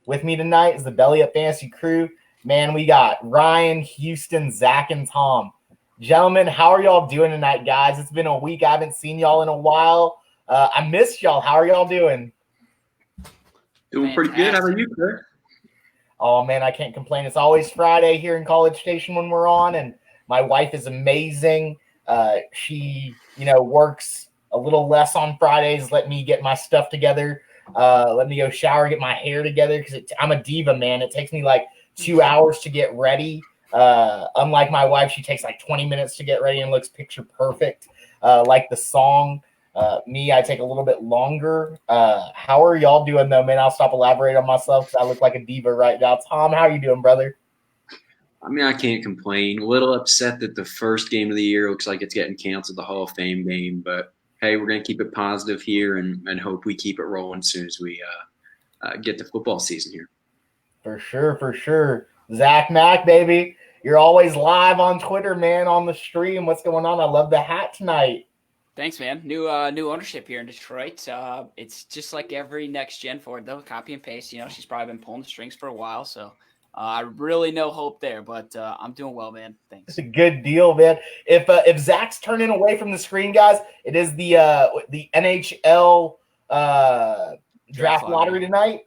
With me tonight is the Belly Up Fantasy crew. Man, we got Ryan, Houston, Zach, and Tom. Gentlemen, how are y'all doing tonight, guys? It's been a week. I haven't seen y'all in a while. I missed y'all. How are y'all doing? Doing pretty good. How are you, Kirk? Oh, man, I can't complain. It's always Friday here in College Station when we're on, and my wife is amazing. She, works a little less on Fridays, let me get my stuff together, let me go shower, get my hair together, because I'm a diva, man. It takes me like 2 hours to get ready. Unlike my wife, she takes like 20 minutes to get ready and looks picture perfect, like the song. Me, I take a little bit longer. How are y'all doing, though, man? I'll stop elaborating on myself because I look like a diva right now. Tom, how are you doing, brother? I mean, I can't complain. A little upset that the first game of the year looks like it's getting canceled, the Hall of Fame game. But, hey, we're going to keep it positive here and hope we keep it rolling as soon as we get to football season here. For sure. Zach Mack, baby. You're always live on Twitter, man, on the stream. What's going on? I love the hat tonight. Thanks, man. New ownership here in Detroit. It's just like every next gen Ford, though. Copy and paste. She's probably been pulling the strings for a while, so really no hope there. But I'm doing well, man. Thanks. It's a good deal, man. If Zach's turning away from the screen, guys, it is the NHL draft lottery tonight.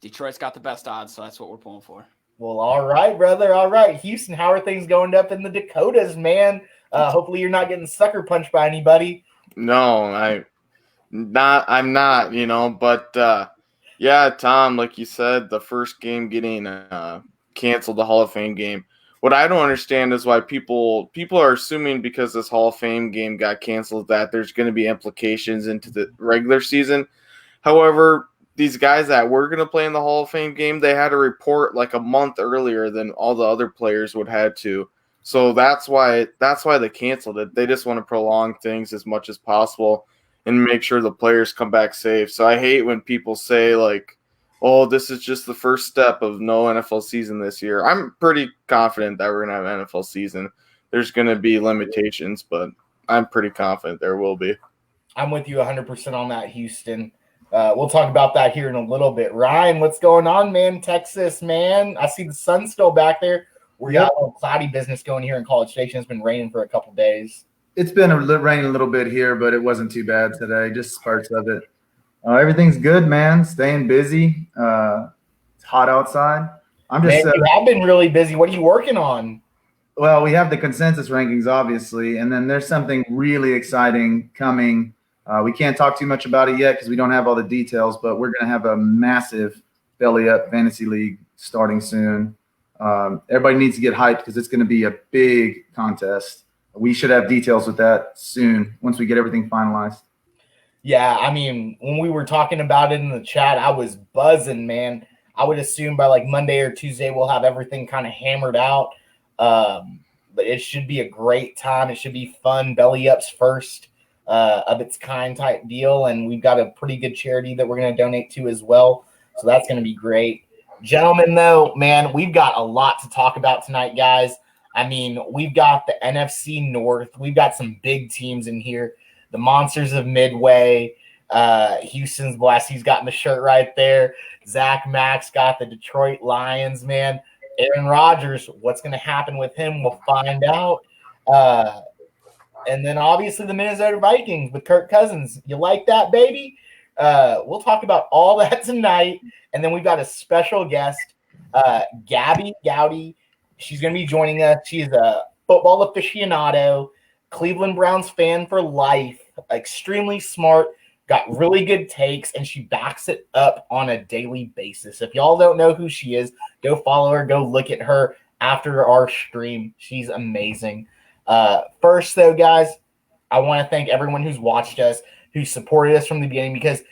Detroit's got the best odds, so that's what we're pulling for. Well, all right, brother. All right. Houston, how are things going up in the Dakotas, man? Hopefully you're not getting sucker punched by anybody. No, I'm not, but yeah, Tom, like you said, the first game getting canceled, the Hall of Fame game. What I don't understand is why people are assuming because this Hall of Fame game got canceled that there's going to be implications into the regular season. However, these guys that were going to play in the Hall of Fame game, they had to report like a month earlier than all the other players would have to. So that's why they canceled it. They just want to prolong things as much as possible and make sure the players come back safe. So I hate when people say like, oh, this is just the first step of no NFL season this year. I'm pretty confident that we're going to have an NFL season. There's going to be limitations, but I'm pretty confident there will be. I'm with you 100% on that, Houston. We'll talk about that here in a little bit. Ryan, what's going on, man? Texas, man. I see the sun still back there. We got a little cloudy business going here in College Station. It's been raining for a couple days. It's been raining a little bit here, but it wasn't too bad today, just parts of it. Everything's good, man. Staying busy. It's hot outside. You have been really busy. What are you working on? Well, we have the consensus rankings, obviously, and then there's something really exciting coming. We can't talk too much about it yet because we don't have all the details, but we're going to have a massive Belly Up Fantasy League starting soon. Everybody needs to get hyped because it's going to be a big contest. We should have details with that soon once we get everything finalized. Yeah, I mean, when we were talking about it in the chat, I was buzzing, man. I would assume by like Monday or Tuesday we'll have everything kind of hammered out. But it should be a great time. It should be fun. Belly Up's first of its kind type deal, and we've got a pretty good charity that we're going to donate to as well. So that's going to be great. Gentlemen, though, man, we've got a lot to talk about tonight, guys. I mean, we've got the NFC North. We've got some big teams in here. The Monsters of Midway. Houston's blessed. He's got the shirt right there. Zach Mack's got the Detroit Lions, man. Aaron Rodgers, what's going to happen with him? We'll find out. And then obviously the Minnesota Vikings with Kirk Cousins. You like that, baby? We'll talk about all that tonight. And then we've got a special guest, Gabby Gowdy. She's going to be joining us. She's a football aficionado, Cleveland Browns fan for life, extremely smart, got really good takes, and she backs it up on a daily basis. If y'all don't know who she is, go follow her. Go look at her after our stream. She's amazing. First, though, guys, I want to thank everyone who's watched us, who supported us from the beginning, because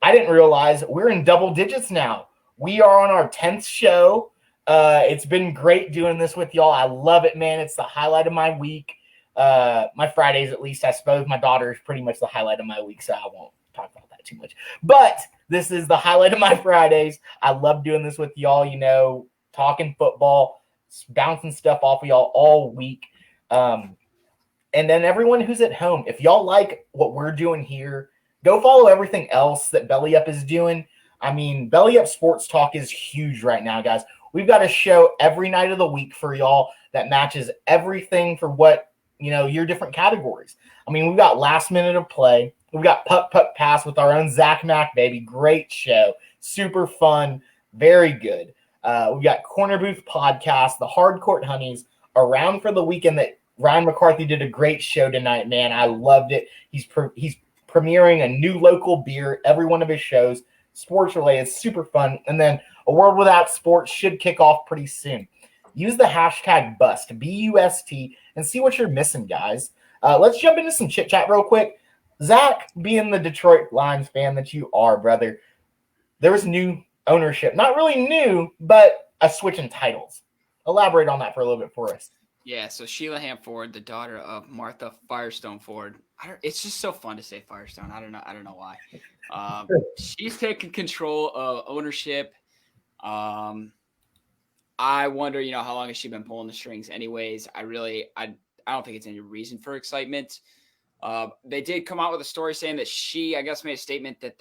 I didn't realize we're in double digits now. We are on our 10th show. It's been great doing this with y'all. I love it, man. It's the highlight of my week. My Fridays, at least, I suppose. My daughter is pretty much the highlight of my week, so I won't talk about that too much. But this is the highlight of my Fridays. I love doing this with y'all, talking football, bouncing stuff off of y'all all week. And then everyone who's at home, if y'all like what we're doing here, go follow everything else that Belly Up is doing. I mean, Belly Up Sports Talk is huge right now, guys. We've got a show every night of the week for y'all that matches everything for what, your different categories. I mean, we've got Last Minute of Play. We've got Puck Puck Pass with our own Zach Mack, baby. Great show. Super fun. Very good. We've got Corner Booth Podcast, the Hardcourt Honeys, Around for the Weekend that Ryan McCarthy did a great show tonight, man. I loved it. He's premiering a new local beer every one of his shows. Sports related, super fun. And then A World Without Sports should kick off pretty soon. Use the hashtag BUST, B-U-S-T, and see what you're missing, guys. Let's jump into some chit-chat real quick. Zach, being the Detroit Lions fan that you are, brother, there was new ownership. Not really new, but a switch in titles. Elaborate on that for a little bit for us. Yeah, so Sheila Ham Ford, the daughter of Martha Firestone Ford. It's just so fun to say Firestone. I don't know why. She's taking control of ownership. I wonder, how long has she been pulling the strings anyways? I don't think it's any reason for excitement. They did come out with a story saying that she, I guess, made a statement that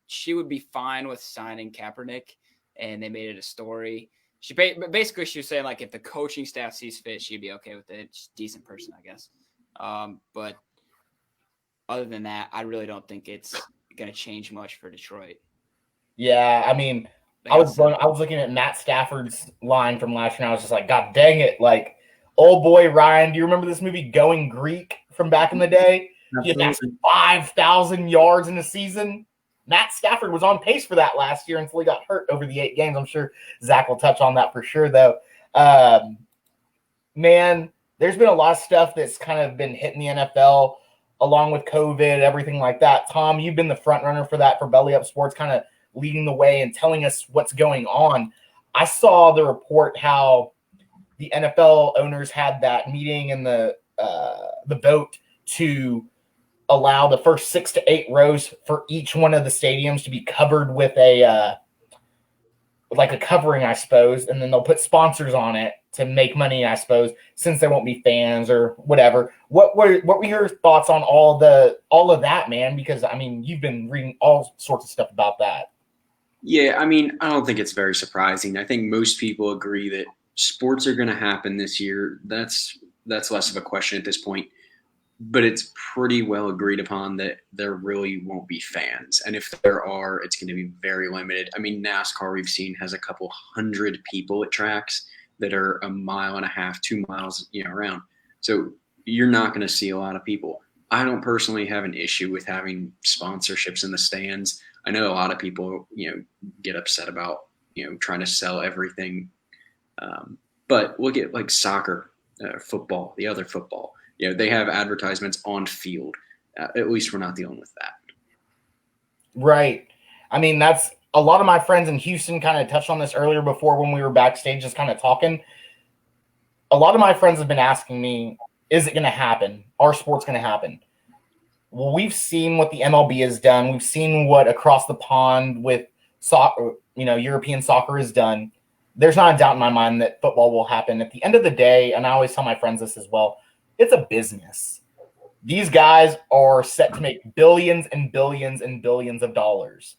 she would be fine with signing Kaepernick, and they made it a story. She was saying, like, if the coaching staff sees fit, she'd be okay with it. She's a decent person, I guess. But other than that, I really don't think it's going to change much for Detroit. Yeah, I mean, I was looking at Matt Stafford's line from last year, and I was just like, God dang it. Like, old boy Ryan, do you remember this movie Going Greek from back in the day? He had 5,000 yards in a season. Matt Stafford was on pace for that last year until he got hurt over the 8 games. I'm sure Zach will touch on that for sure, though. Man, there's been a lot of stuff that's kind of been hitting the NFL along with COVID, everything like that. Tom, you've been the front runner for that for Belly Up Sports, kind of leading the way and telling us what's going on. I saw the report how the NFL owners had that meeting in the vote to allow the first 6 to 8 rows for each one of the stadiums to be covered with a covering, I suppose, and then they'll put sponsors on it to make money, I suppose, since there won't be fans or whatever. What were your thoughts on all of that, man? Because I mean, you've been reading all sorts of stuff about that. Yeah, I mean, I don't think it's very surprising. I think most people agree that sports are going to happen this year. That's less of a question at this point. But it's pretty well agreed upon that there really won't be fans. And if there are, it's going to be very limited. I mean, NASCAR we've seen has a couple hundred people at tracks that are 1.5 miles, 2 miles, around. So you're not going to see a lot of people. I don't personally have an issue with having sponsorships in the stands. I know a lot of people, get upset about, trying to sell everything. But look at like soccer, football, the other football. They have advertisements on field. At least we're not dealing with that. Right. I mean, that's a lot of my friends in Houston kind of touched on this earlier before when we were backstage just kind of talking. A lot of my friends have been asking me, is it going to happen? Are sports going to happen? Well, we've seen what the MLB has done. We've seen what across the pond with soccer, European soccer has done. There's not a doubt in my mind that football will happen. At the end of the day, and I always tell my friends this as well, it's a business. These guys are set to make billions and billions and billions of dollars.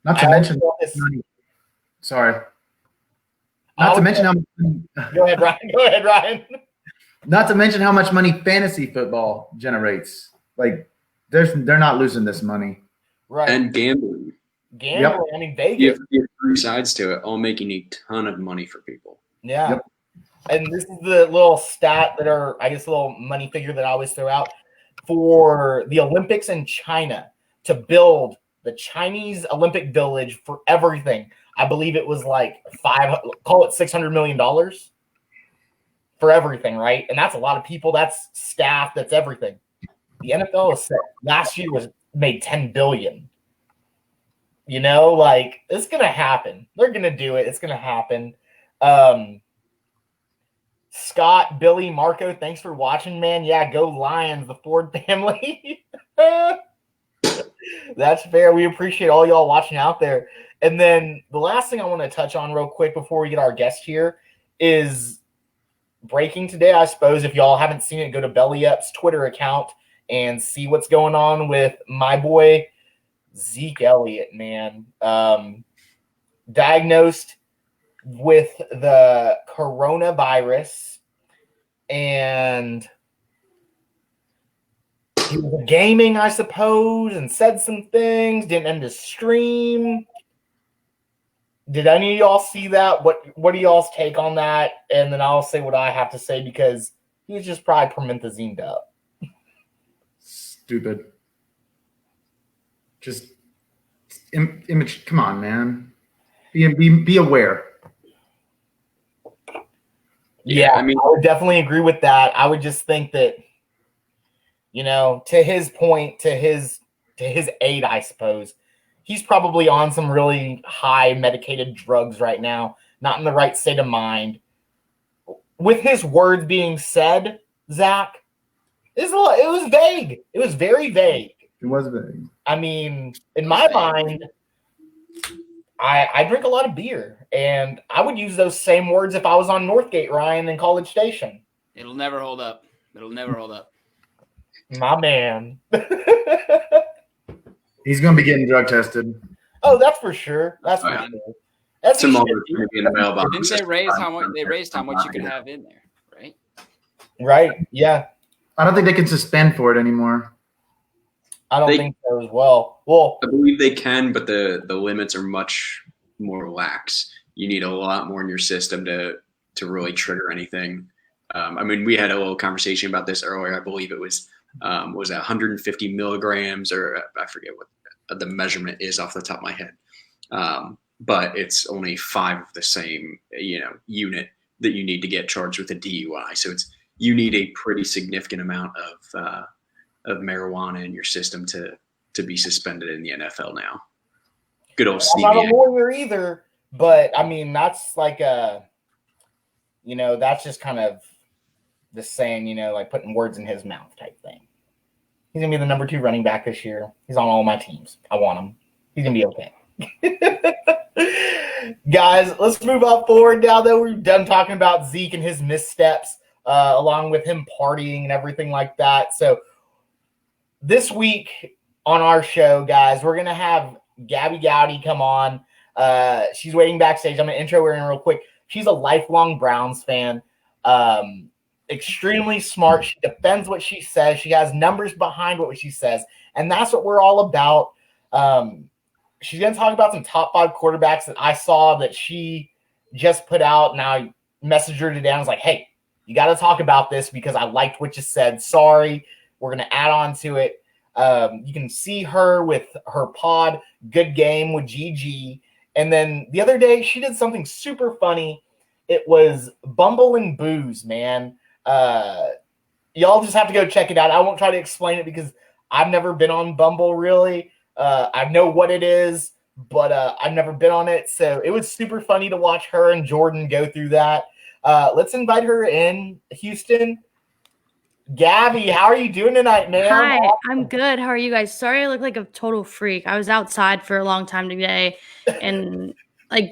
Not to mention money. Sorry. Not to mention how much. Go ahead, Ryan. Not to mention how much money fantasy football generates. Like, they're not losing this money. Right. And gambling. Yep. I mean, Vegas. You have 3 sides to it, all making a ton of money for people. Yeah. Yep. And this is the little stat that are, I guess, a little money figure that I always throw out for the Olympics in China to build the Chinese Olympic Village for everything. I believe it was like $600 million for everything, right? And that's a lot of people. That's staff. That's everything. The NFL is set. Last year made $10 billion. It's going to happen. They're going to do it. It's going to happen. Scott, Billy, Marco, thanks for watching, man. Yeah, go Lions, the Ford family. That's fair. We appreciate all y'all watching out there. And then the last thing I want to touch on real quick before we get our guest here is breaking today, I suppose. If y'all haven't seen it, go to Belly Up's Twitter account and see what's going on with my boy Zeke Elliott, man. Diagnosed with the coronavirus, and he was gaming, I suppose, and said some things, didn't end his stream. Did any of y'all see that? What do y'all's take on that? And then I'll say what I have to say, because he was just probably promenthezined up. Stupid. Just image. Come on, man. Be aware. Yeah, I would definitely agree with that. I would just think that, to his point, to his aid, I suppose, he's probably on some really high medicated drugs right now, not in the right state of mind. With his words being said, Zach, it was vague. It was very vague. It was vague. I mean, in my mind, I drink a lot of beer, and I would use those same words if I was on Northgate, Ryan, in College Station. It'll never hold up. My man. He's going to be getting drug tested. Oh, that's for sure. That's for sure. That's Tomorrow's going to be in the mailbox. Didn't they raise how much you can have in there, right? Right. Yeah. I don't think they can suspend for it anymore. I don't think so as well. Well, I believe they can, but the limits are much more lax. You need a lot more in your system to really trigger anything. We had a little conversation about this earlier. I believe it was that 150 milligrams, or I forget what the measurement is off the top of my head. But it's only 5 of the same, unit that you need to get charged with a DUI. So you need a pretty significant amount of marijuana in your system to be suspended in the NFL now. Good old Stevie. I'm not a lawyer either, but that's like that's just kind of the saying, like putting words in his mouth type thing. He's gonna be the number 2 running back this year. He's on all my teams. I want him. He's gonna be okay. Guys, let's move up forward now that we're done talking about Zeke and his missteps, along with him partying and everything like that. So this week on our show, guys, we're going to have Gabby Gowdy come on. She's waiting backstage. I'm going to intro her in real quick. She's a lifelong Browns fan, extremely smart. She defends what she says. She has numbers behind what she says, and that's what we're all about. She's going to talk about some top 5 quarterbacks that I saw that she just put out, and I messaged her today. I was like, hey, you got to talk about this because I liked what you said. Sorry. We're going to add on to it. You can see her with her pod, Good Game with GG. And then the other day, she did something super funny. It was Bumble and Booze, man. Y'all just have to go check it out. I won't try to explain it because I've never been on Bumble, really. I know what it is, but I've never been on it. So it was super funny to watch her and Jordan go through that. Let's invite her in, Houston. Gabby, how are you doing tonight, man? Hi, I'm good. How are you guys? Sorry I look like a total freak. I was outside for a long time today, and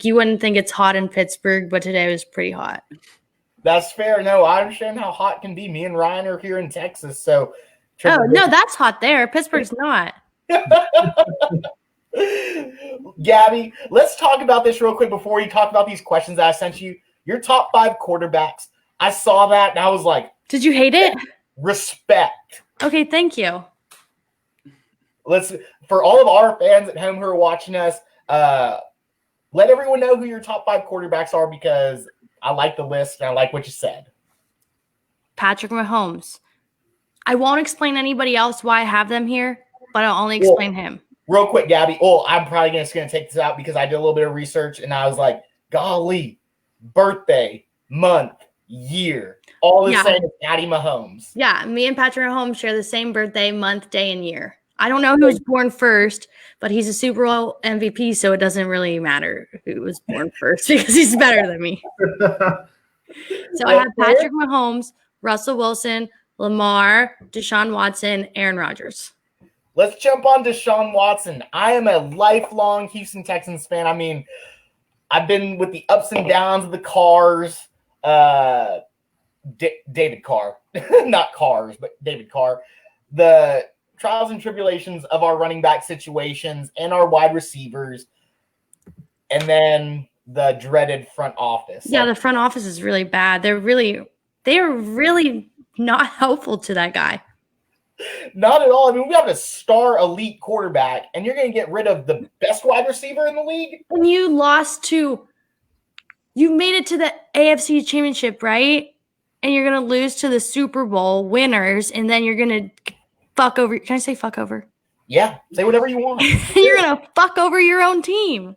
you wouldn't think it's hot in Pittsburgh, but today was pretty hot. That's fair. No, I understand how hot it can be. Me and Ryan are here in Texas, so. Oh, no, that's hot there. Pittsburgh's not. Gabby, let's talk about this real quick before you talk about these questions that I sent you. Your top 5 quarterbacks. I saw that, and I was like. Did you hate it? Respect. Okay, thank you. For all of our fans at home who are watching us, let everyone know who your top 5 quarterbacks are because I like the list and I like what you said. Patrick Mahomes. I won't explain anybody else why I have them here, but I'll only explain him. Real quick, Gabby. I'm probably just going to take this out because I did a little bit of research and I was like, golly, birthday, month, year. All the same as Patty Mahomes. Yeah, me and Patrick Mahomes share the same birthday, month, day, and year. I don't know who was born first, but he's a Super Bowl MVP, so it doesn't really matter who was born first because he's better than me. So I have Patrick Mahomes, Russell Wilson, Lamar, Deshaun Watson, Aaron Rodgers. Let's jump on Deshaun Watson. I am a lifelong Houston Texans fan. I've been with the ups and downs of the Cars. David Carr, not Cars, but David Carr. The trials and tribulations of our running back situations and our wide receivers, and then the dreaded front office. Yeah, the front office is really bad. They're really not helpful to that guy. Not at all. I mean, we have a star elite quarterback, and you're going to get rid of the best wide receiver in the league? And you made it to the AFC Championship, right? And you're going to lose to the Super Bowl winners, and then you're going to fuck over. Can I say fuck over? Yeah, say whatever you want. You're going to fuck over your own team.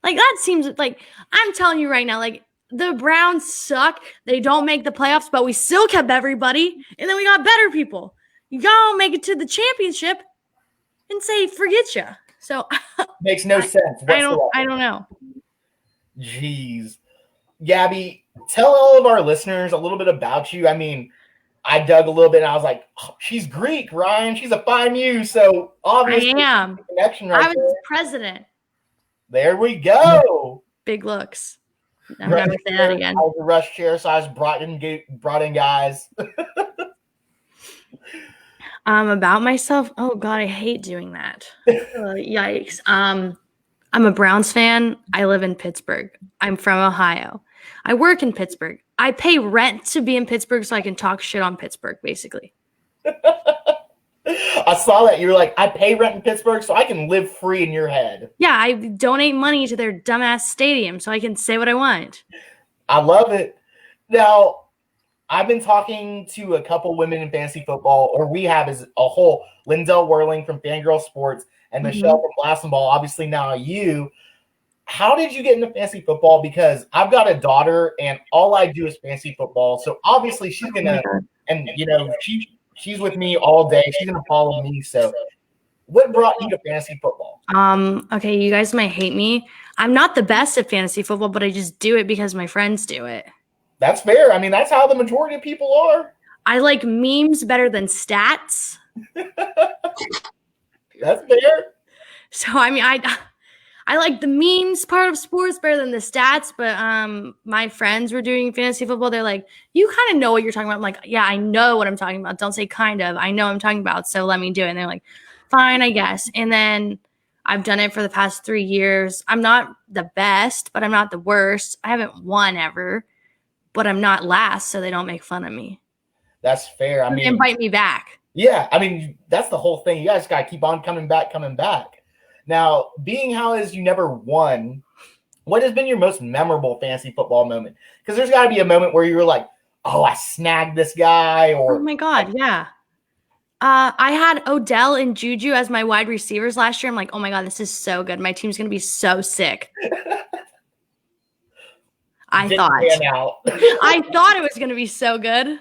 Like, that seems like, I'm telling you right now, like, the Browns suck. They don't make the playoffs, but we still kept everybody, and then we got better people. You gotta make it to the championship and say, forget you. So makes no sense. I don't know. Jeez. Gabby, tell all of our listeners a little bit about you. I mean, I dug a little bit, and I was like, oh, she's Greek, Ryan. She's a Phi Mu, so obviously I am. Connection right I was there. president. There we go. Big looks. I'm never say that again. I was a rush chair, so I was brought in guys. About myself. Oh God, I hate doing that. Yikes. I'm a Browns fan. I live in Pittsburgh. I'm from Ohio. I work in Pittsburgh. I pay rent to be in Pittsburgh so I can talk shit on Pittsburgh, basically. I saw that. You were like, I pay rent in Pittsburgh so I can live free in your head. Yeah, I donate money to their dumbass stadium so I can say what I want. I love it. Now, I've been talking to a couple women in fantasy football, or we have as a whole, Lindell Whirling from Fangirl Sports and Michelle from Blast and Ball, obviously now you. How did you get into fantasy football? Because I've got a daughter and all I do is fantasy football. So obviously she's going to, and you know, she's with me all day. She's going to follow me. So what brought you to fantasy football? Okay, you guys might hate me. I'm not the best at fantasy football, but I just do it because my friends do it. That's fair. I mean, that's how the majority of people are. I like memes better than stats. That's fair. So, I mean, I like the memes part of sports better than the stats, but my friends were doing fantasy football. They're like, you kind of know what you're talking about. I'm like, yeah, I know what I'm talking about. Don't say kind of. I know what I'm talking about, so let me do it. And they're like, fine, I guess. And then I've done it for the past 3 years. I'm not the best, but I'm not the worst. I haven't won ever, but I'm not last, so they don't make fun of me. That's fair. I mean, invite me back. Yeah, I mean, that's the whole thing. You guys got to keep on coming back. Now, being how is you never won, what has been your most memorable fantasy football moment? Because there's got to be a moment where you were like, oh, I snagged this guy. Or oh, my God, yeah. I had Odell and Juju as my wide receivers last year. I'm like, oh, my God, this is so good. My team's going to be so sick. I thought it was going to be so good.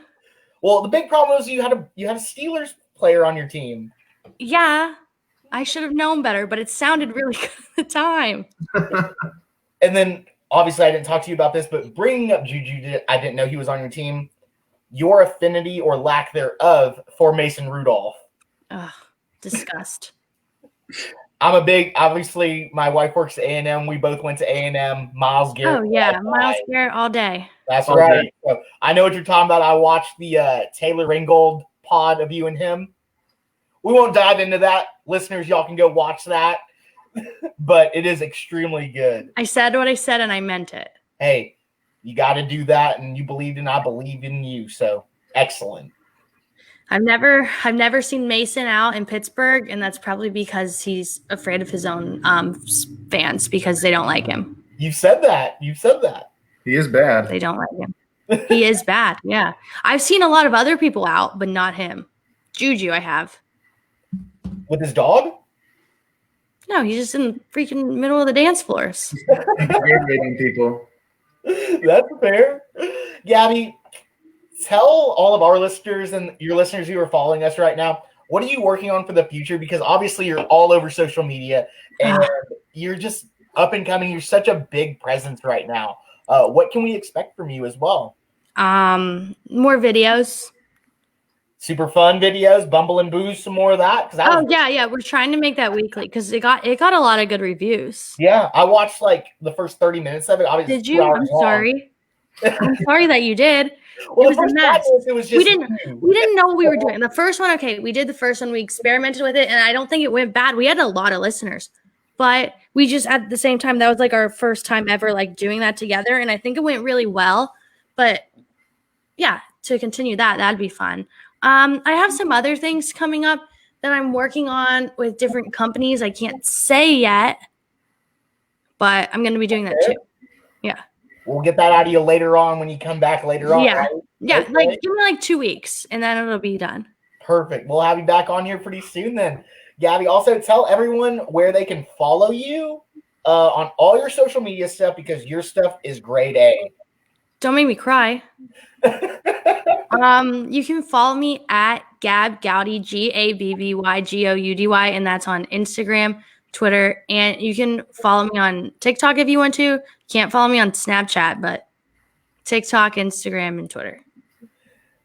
Well, the big problem was you had a Steelers player on your team. Yeah. I should have known better, but it sounded really good at the time. And then, obviously, I didn't talk to you about this, but bringing up Juju, I didn't know he was on your team. Your affinity or lack thereof for Mason Rudolph. Ugh, disgust. Obviously, my wife works at A&M. We both went to A&M. Miles Garrett. Oh, yeah, Miles Garrett all day. That's right. So, I know what you're talking about. I watched the Taylor Ringgold pod of you and him. We won't dive into that. Listeners, y'all can go watch that. But it is extremely good. I said what I said, and I meant it. Hey, you got to do that, and you believed, and I believed in you. So, excellent. I've never seen Mason out in Pittsburgh, and that's probably because he's afraid of his own fans because they don't like him. You said that. He is bad. They don't like him. He is bad, yeah. I've seen a lot of other people out, but not him. Juju, I have. With his dog? No, he's just in the freaking middle of the dance floors. Aggravating people. That's fair. Gabby, tell all of our listeners and your listeners who are following us right now, what are you working on for the future? Because obviously you're all over social media and you're just up and coming. You're such a big presence right now. What can we expect from you as well? More videos. Super fun videos, Bumble and Booze, some more of that. Yeah. We're trying to make that weekly because it got a lot of good reviews. Yeah, I watched like the first 30 minutes of it. Obviously, did you? I'm sorry. I'm sorry that you did. Well, It was a the first mess. practice, it was just We didn't know what we were doing. The first one, okay, we did the first one. We experimented with it, and I don't think it went bad. We had a lot of listeners, but we just at the same time, that was like our first time ever like doing that together, and I think it went really well. But yeah, to continue that'd be fun. I have some other things coming up that I'm working on with different companies. I can't say yet, but I'm going to be doing that too. Yeah. We'll get that out of you later on when you come back later on. Yeah. Right? Yeah. Okay. Like give me like 2 weeks and then it'll be done. Perfect. We'll have you back on here pretty soon then. Gabby, also tell everyone where they can follow you on all your social media stuff because your stuff is grade A. Don't make me cry. You can follow me at Gab Goudy, GABBYGOUDY, and that's on Instagram, Twitter, and you can follow me on TikTok if you want to. Can't follow me on Snapchat, but TikTok, Instagram, and Twitter.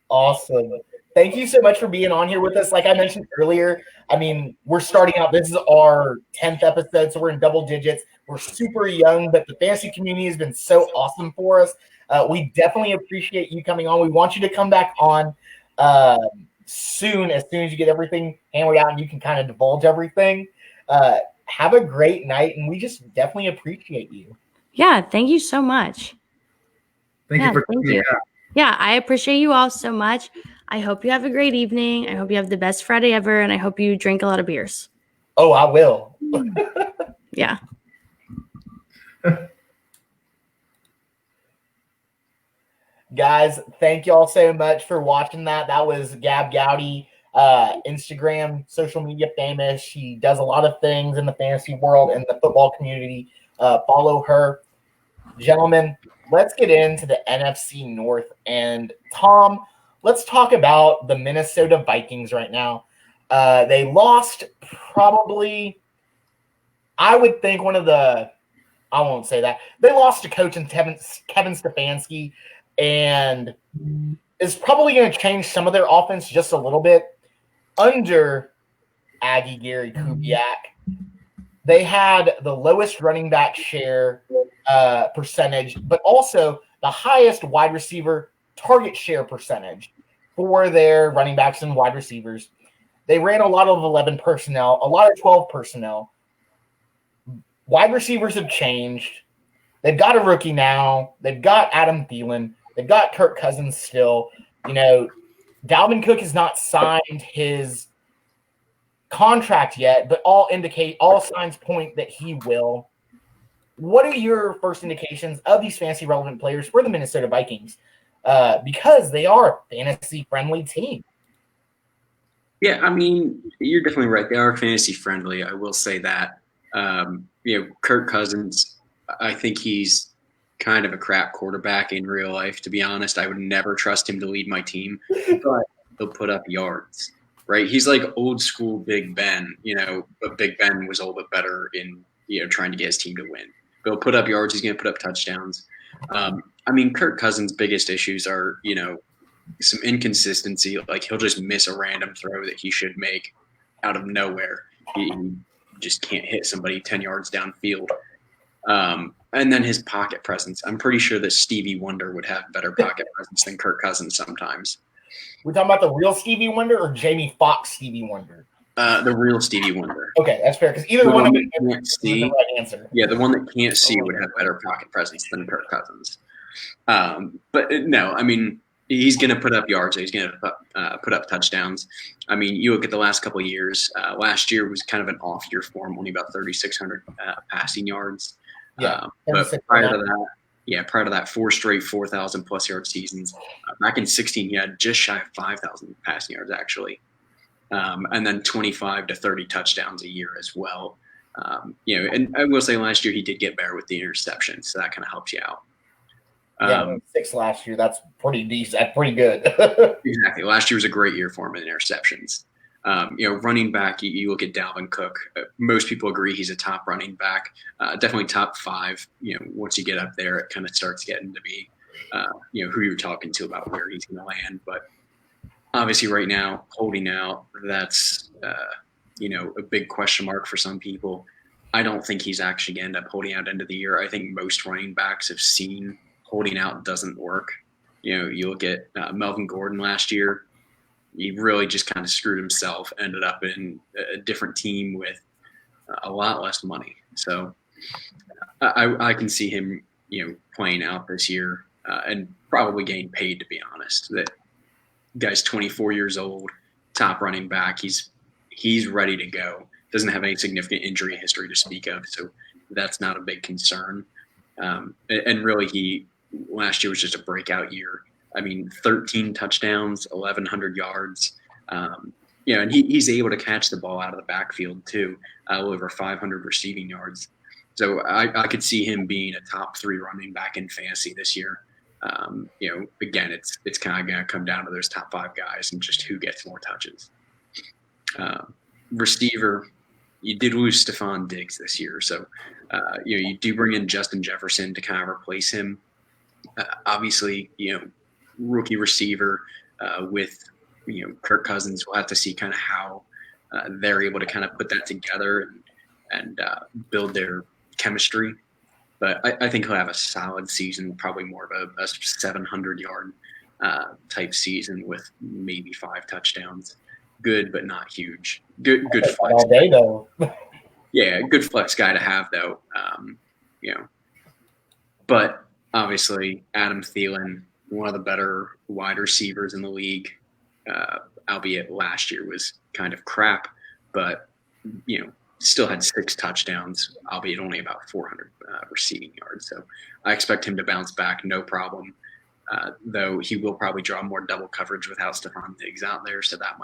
Awesome. Thank you so much for being on here with us. Like I mentioned earlier, I mean, we're starting out. This is our 10th episode, so we're in double digits. We're super young, but the fantasy community has been so awesome for us. We definitely appreciate you coming on. We want you to come back on soon as you get everything hammered out and you can kind of divulge everything. Have a great night, and we just definitely appreciate you. Yeah, thank you so much. Thank you for coming. Yeah, I appreciate you all so much. I hope you have a great evening. I hope you have the best Friday ever, and I hope you drink a lot of beers. Oh, I will. Yeah. Guys, thank y'all so much for watching that. That was Gab Goudy, Instagram, social media famous. She does a lot of things in the fantasy world and the football community. Follow her. Gentlemen, let's get into the NFC North. And Tom, let's talk about the Minnesota Vikings right now. They lost probably, I would think I won't say that. They lost to coach and Kevin Stefanski, and is probably going to change some of their offense just a little bit. Under Aggie Gary Kubiak, they had the lowest running back share percentage, but also the highest wide receiver target share percentage for their running backs and wide receivers. They ran a lot of 11 personnel, a lot of 12 personnel. Wide receivers have changed. They've got a rookie now. They've got Adam Thielen. They've got Kirk Cousins still. You know, Dalvin Cook has not signed his contract yet, but all signs point that he will. What are your first indications of these fantasy relevant players for the Minnesota Vikings? Because they are a fantasy friendly team. Yeah, I mean, you're definitely right. They are fantasy friendly. I will say that. Kirk Cousins, I think he's kind of a crap quarterback in real life, to be honest. I would never trust him to lead my team, but he'll put up yards, right? He's like old school Big Ben, but Big Ben was a little bit better in, trying to get his team to win. But he'll put up yards. He's going to put up touchdowns. Kirk Cousins' biggest issues are, some inconsistency. Like he'll just miss a random throw that he should make out of nowhere. He just can't hit somebody 10 yards downfield. And then his pocket presence. I'm pretty sure that Stevie Wonder would have better pocket presence than Kirk Cousins sometimes. We're talking about the real Stevie Wonder or Jamie Foxx Stevie Wonder? The real Stevie Wonder. Okay, that's fair because either one of them can't see. The right answer. Yeah, the one that can't see would have better pocket presence than Kirk Cousins. But no, I mean, he's going to put up yards. He's going to put up touchdowns. I mean, you look at the last couple of years. Last year was kind of an off year for him, only about 3,600 passing yards. Yeah, but prior to that, 4 straight 4,000 plus yard seasons. Back in 16, he had just shy of 5,000 passing yards actually, and then 25 to 30 touchdowns a year as well. And I will say last year he did get better with the interceptions, so that kind of helps you out. 6 last year. That's pretty decent. That's pretty good. Exactly. Last year was a great year for him in interceptions. Running back, you look at Dalvin Cook. Most people agree he's a top running back, definitely top 5. Once you get up there, it kind of starts getting to be, who you're talking to about where he's going to land. But obviously, right now, holding out, that's a big question mark for some people. I don't think he's actually going to end up holding out end of the year. I think most running backs have seen holding out doesn't work. You look at Melvin Gordon last year. He really just kind of screwed himself, ended up in a different team with a lot less money. So I can see him, playing out this year and probably getting paid, to be honest. That guy's 24 years old, top running back. He's ready to go. Doesn't have any significant injury history to speak of, so that's not a big concern. And really, last year was just a breakout year. 13 touchdowns, 1,100 yards. And he's able to catch the ball out of the backfield too, over 500 receiving yards. So I could see him being a top 3 running back in fantasy this year. Again, it's kind of going to come down to those top 5 guys and just who gets more touches. Receiver, you did lose Stephon Diggs this year, so you do bring in Justin Jefferson to kind of replace him. Obviously, rookie receiver with Kirk Cousins. We'll have to see kind of how they're able to kind of put that together and build their chemistry. But I think he'll have a solid season, probably more of a 700-yard type season with maybe 5 touchdowns. Good, but not huge. Good flex. All day though. Yeah, good flex guy to have though. But obviously Adam Thielen, one of the better wide receivers in the league, albeit last year was kind of crap, but still had 6 touchdowns, albeit only about 400 receiving yards. So I expect him to bounce back, no problem. Though he will probably draw more double coverage without Stephon Diggs out there, so that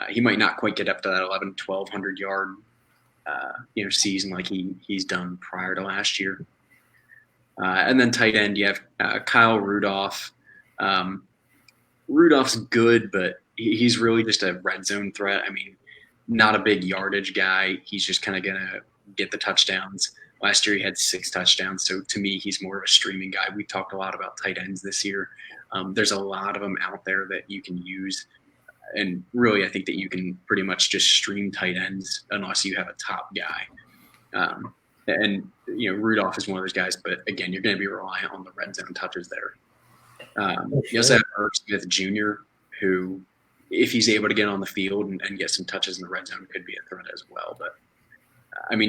he might not quite get up to that 1,200 yard season like he's done prior to last year. And then tight end, you have Kyle Rudolph. Rudolph's good, but he's really just a red zone threat. Not a big yardage guy. He's just kind of going to get the touchdowns. Last year he had 6 touchdowns, so to me he's more of a streaming guy. We talked a lot about tight ends this year. There's a lot of them out there that you can use, and really I think that you can pretty much just stream tight ends unless you have a top guy. And Rudolph is one of those guys, but again, you're going to be reliant on the red zone touches there. You also have Irv Smith Jr., who, if he's able to get on the field and get some touches in the red zone, could be a threat as well. But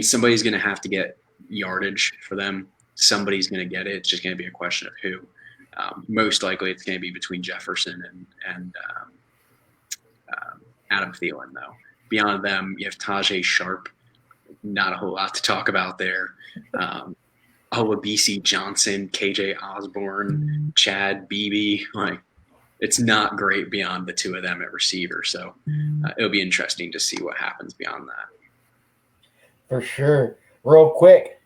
somebody's going to have to get yardage for them. Somebody's going to get it. It's just going to be a question of who. Most likely, it's going to be between Jefferson and Adam Thielen, though. Beyond them, you have Tajay Sharp. Not a whole lot to talk about there. Olabisi Johnson, KJ Osborne, Chad Beebe. It's not great beyond the 2 of them at receiver. So it'll be interesting to see what happens beyond that. For sure. Real quick,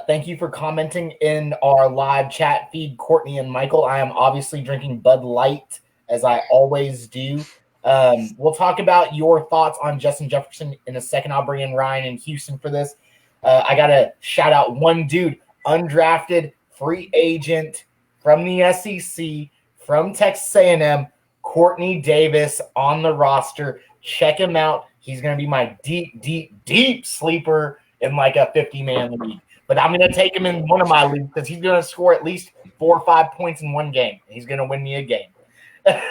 thank you for commenting in our live chat feed, Courtney and Michael. I am obviously drinking Bud Light, as I always do. We'll talk about your thoughts on Justin Jefferson in a second. I'll bring in Ryan in Houston for this. I got to shout out one dude, undrafted free agent from the SEC, from Texas A&M, Courtney Davis on the roster. Check him out. He's going to be my deep sleeper in like a 50-man league. But I'm going to take him in one of my leagues because he's going to score at least 4 or 5 points in one game. He's going to win me a game.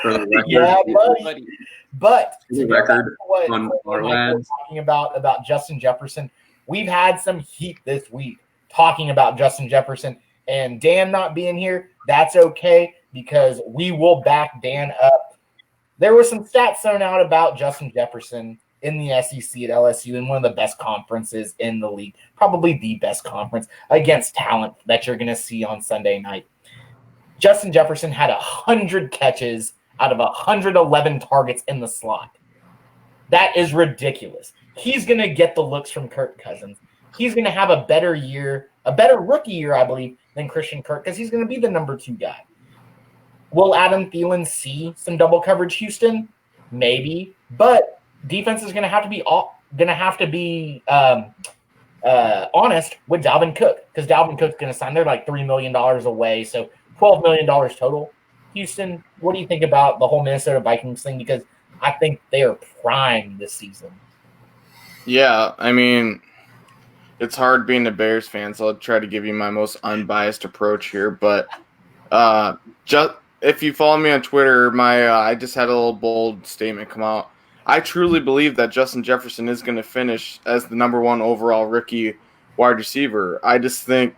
For the record, yeah, buddy. But the record what on our lads talking about Justin Jefferson, we've had some heat this week talking about Justin Jefferson, and Dan not being here, that's okay because we will back Dan up. There were some stats thrown out about Justin Jefferson in the SEC at LSU in one of the best conferences in the league, probably the best conference against talent that you're going to see on Sunday night. Justin Jefferson had 100 catches out of 111 targets in the slot. That is ridiculous. He's going to get the looks from Kirk Cousins. He's going to have a better year, a better rookie year, I believe, than Christian Kirk because he's going to be the number 2 guy. Will Adam Thielen see some double coverage, Houston? Maybe, but defense is going to have to be honest with Dalvin Cook because Dalvin Cook's going to sign. They're like $3 million away, so $12 million total. Houston, what do you think about the whole Minnesota Vikings thing? Because I think they are prime this season. Yeah, it's hard being a Bears fan, so I'll try to give you my most unbiased approach here. But Just if you follow me on Twitter, I just had a little bold statement come out. I truly believe that Justin Jefferson is going to finish as the number 1 overall rookie wide receiver. I just think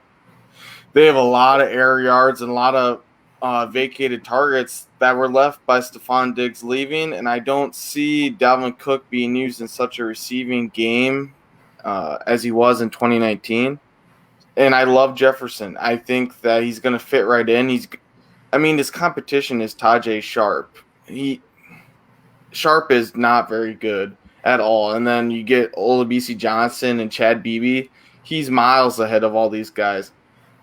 they have a lot of air yards and a lot of vacated targets that were left by Stephon Diggs leaving, and I don't see Dalvin Cook being used in such a receiving game as he was in 2019. And I love Jefferson. I think that he's going to fit right in. His competition is Tajay Sharp. Sharp is not very good at all. And then you get Olabisi Johnson and Chad Beebe. He's miles ahead of all these guys.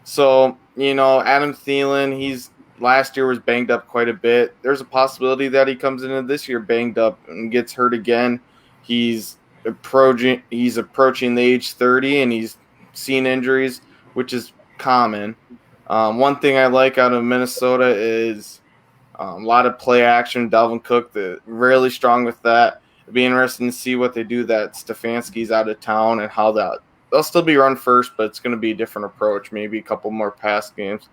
So, Adam Thielen, last year was banged up quite a bit. There's a possibility that he comes into this year banged up and gets hurt again. He's approaching the age 30 and he's seen injuries, which is common. One thing I like out of Minnesota is a lot of play action. Dalvin Cook, really strong with that. It'd be interesting to see what they do that Stefanski's out of town and how they'll still be run first, but it's going to be a different approach, maybe a couple more pass games.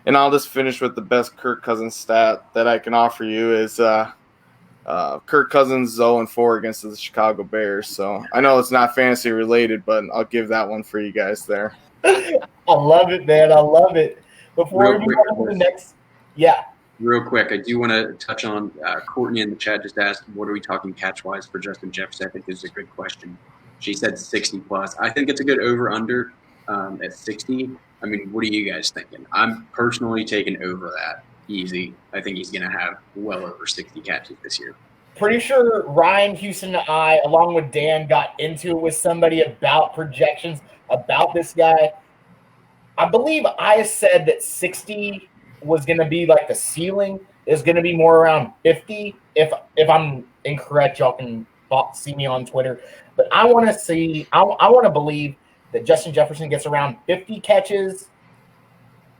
And I'll just finish with the best Kirk Cousins stat that I can offer you is Kirk Cousins 0-4 against the Chicago Bears. So I know it's not fantasy related, but I'll give that one for you guys there. I love it, man. I love it. Before we move on to the next, Real quick, I do want to touch on Courtney in the chat just asked, what are we talking catch-wise for Justin Jefferson? I think this is a good question. She said 60+. I think it's a good over-under at 60. What are you guys thinking? I'm personally taking over that easy. I think he's going to have well over 60 catches this year. Pretty sure Ryan, Houston, and I, along with Dan, got into it with somebody about projections about this guy. I believe I said that 60 was going to be like the ceiling. Is going to be more around 50. If I'm incorrect, y'all can see me on Twitter. But I want to believe that Justin Jefferson gets around 50 catches.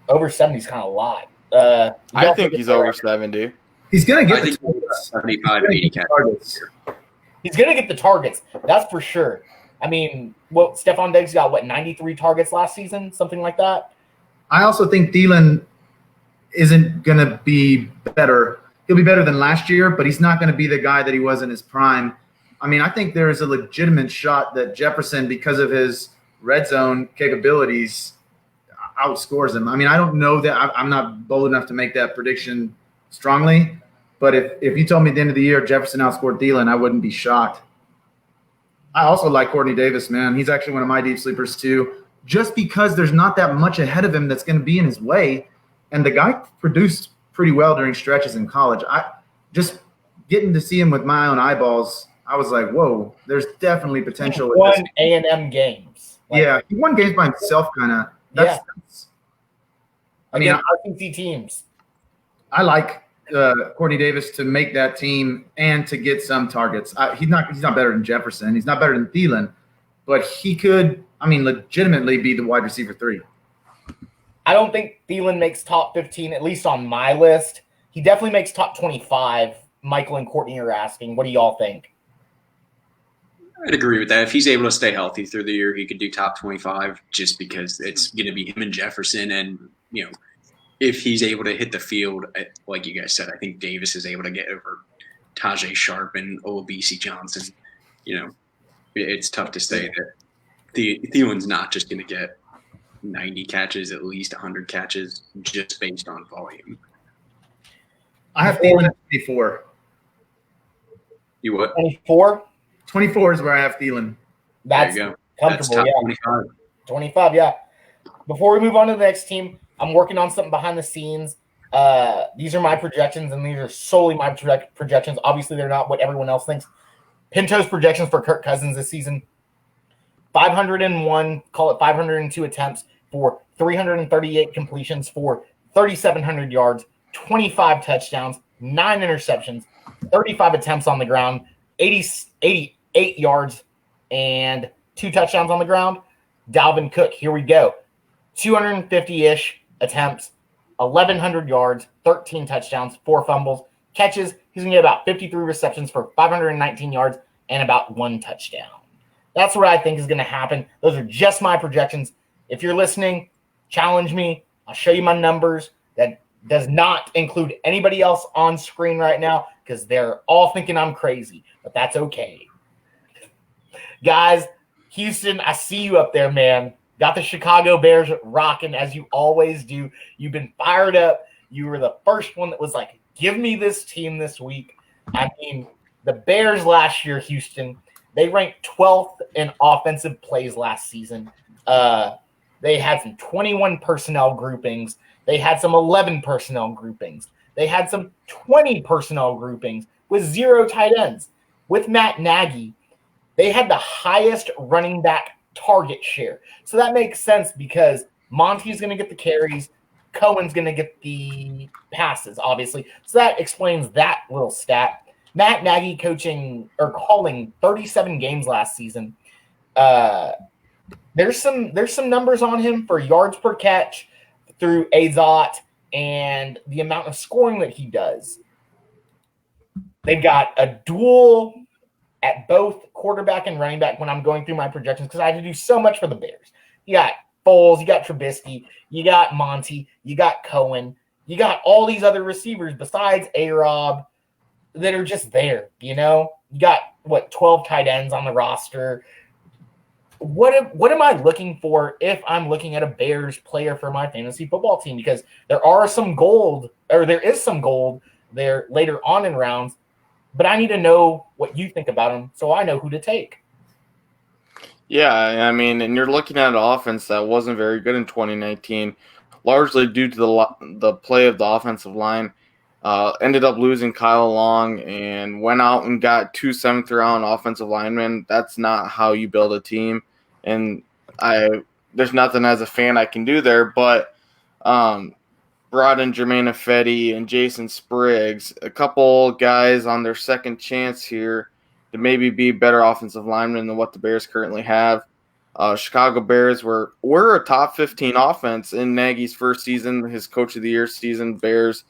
Over 70 is kind of a lot. I think he's over 70. He's going to get the 75, 80 catches. He's going to get the targets. That's for sure. Stephon Diggs got 93 targets last season, something like that. I also think Thielen isn't going to be better. He'll be better than last year, but he's not going to be the guy that he was in his prime. I think there is a legitimate shot that Jefferson, because of his red zone capabilities, outscores him. I don't know that I'm not bold enough to make that prediction strongly, but if you told me at the end of the year Jefferson outscored Thielen, I wouldn't be shocked. I also like Courtney Davis, man. He's actually one of my deep sleepers too, just because there's not that much ahead of him that's going to be in his way. And the guy produced pretty well during stretches in college. I just getting to see him with my own eyeballs, I was like, whoa, there's definitely potential. He won A&M games. He won games by himself, kind of. RPC teams. I like Courtney Davis to make that team and to get some targets. He's not better than Jefferson. He's not better than Thielen, but he could, legitimately be the wide receiver 3. I don't think Thielen makes top 15, at least on my list. He definitely makes top 25. Michael and Courtney are asking. What do y'all think? I'd agree with that. If he's able to stay healthy through the year, he could do top 25 just because it's going to be him and Jefferson. And, if he's able to hit the field, like you guys said, I think Davis is able to get over Tajay Sharp and Olabisi Johnson. It's tough to say that Thielen's not just going to get 90 catches, at least 100 catches, just based on volume. I have Thielen at 24. You what? 24? 24 is where I have Thielen. That's there you go. comfortable. That's top 25. 25, yeah. Before we move on to the next team, I'm working on something behind the scenes. These are my projections, and these are solely my projections. Obviously, they're not what everyone else thinks. Pinto's projections for Kirk Cousins this season: 501, call it 502 attempts for 338 completions for 3,700 yards, 25 touchdowns, 9 interceptions, 35 attempts on the ground, 88 yards, and 2 touchdowns on the ground. Dalvin Cook, here we go. 250-ish attempts, 1,100 yards, 13 touchdowns, 4 fumbles. Catches, he's going to get about 53 receptions for 519 yards and about 1 touchdown. That's what I think is going to happen. Those are just my projections. If you're listening, challenge me. I'll show you my numbers that does not include anybody else on screen right now because they're all thinking I'm crazy, but that's okay. Guys, Houston, I see you up there, man. Got the Chicago Bears rocking as you always do. You've been fired up. You were the first one that was like, give me this team this week. I mean, the Bears last year, Houston, they ranked 12th in offensive plays last season. They had some 21 personnel groupings. They had some 11 personnel groupings. They had some 20 personnel groupings with 0 tight ends. With Matt Nagy, they had the highest running back target share. So that makes sense because Monty's going to get the carries. Cohen's going to get the passes, obviously. So that explains that little stat. Matt Nagy calling 37 games last season. There's some numbers on him for yards per catch through AZOT and the amount of scoring that he does. They've got a duel at both quarterback and running back when I'm going through my projections because I had to do so much for the Bears. You got Foles, you got Trubisky, you got Monty, you got Cohen, you got all these other receivers besides A-Rob that are just there, you know? You got, 12 tight ends on the roster. What am I looking for if I'm looking at a Bears player for my fantasy football team? Because there is some gold there later on in rounds, but I need to know what you think about him so I know who to take. Yeah, I mean, and you're looking at an offense that wasn't very good in 2019, largely due to the play of the offensive line. Ended up losing Kyle Long and went out and got 2 7th-round offensive linemen. That's not how you build a team. And there's nothing as a fan I can do there, but brought in Jermaine Ifedi and Jason Spriggs, a couple guys on their second chance here to maybe be better offensive linemen than what the Bears currently have. Chicago Bears were a top 15 offense in Nagy's first season, his Coach of the Year season. Bears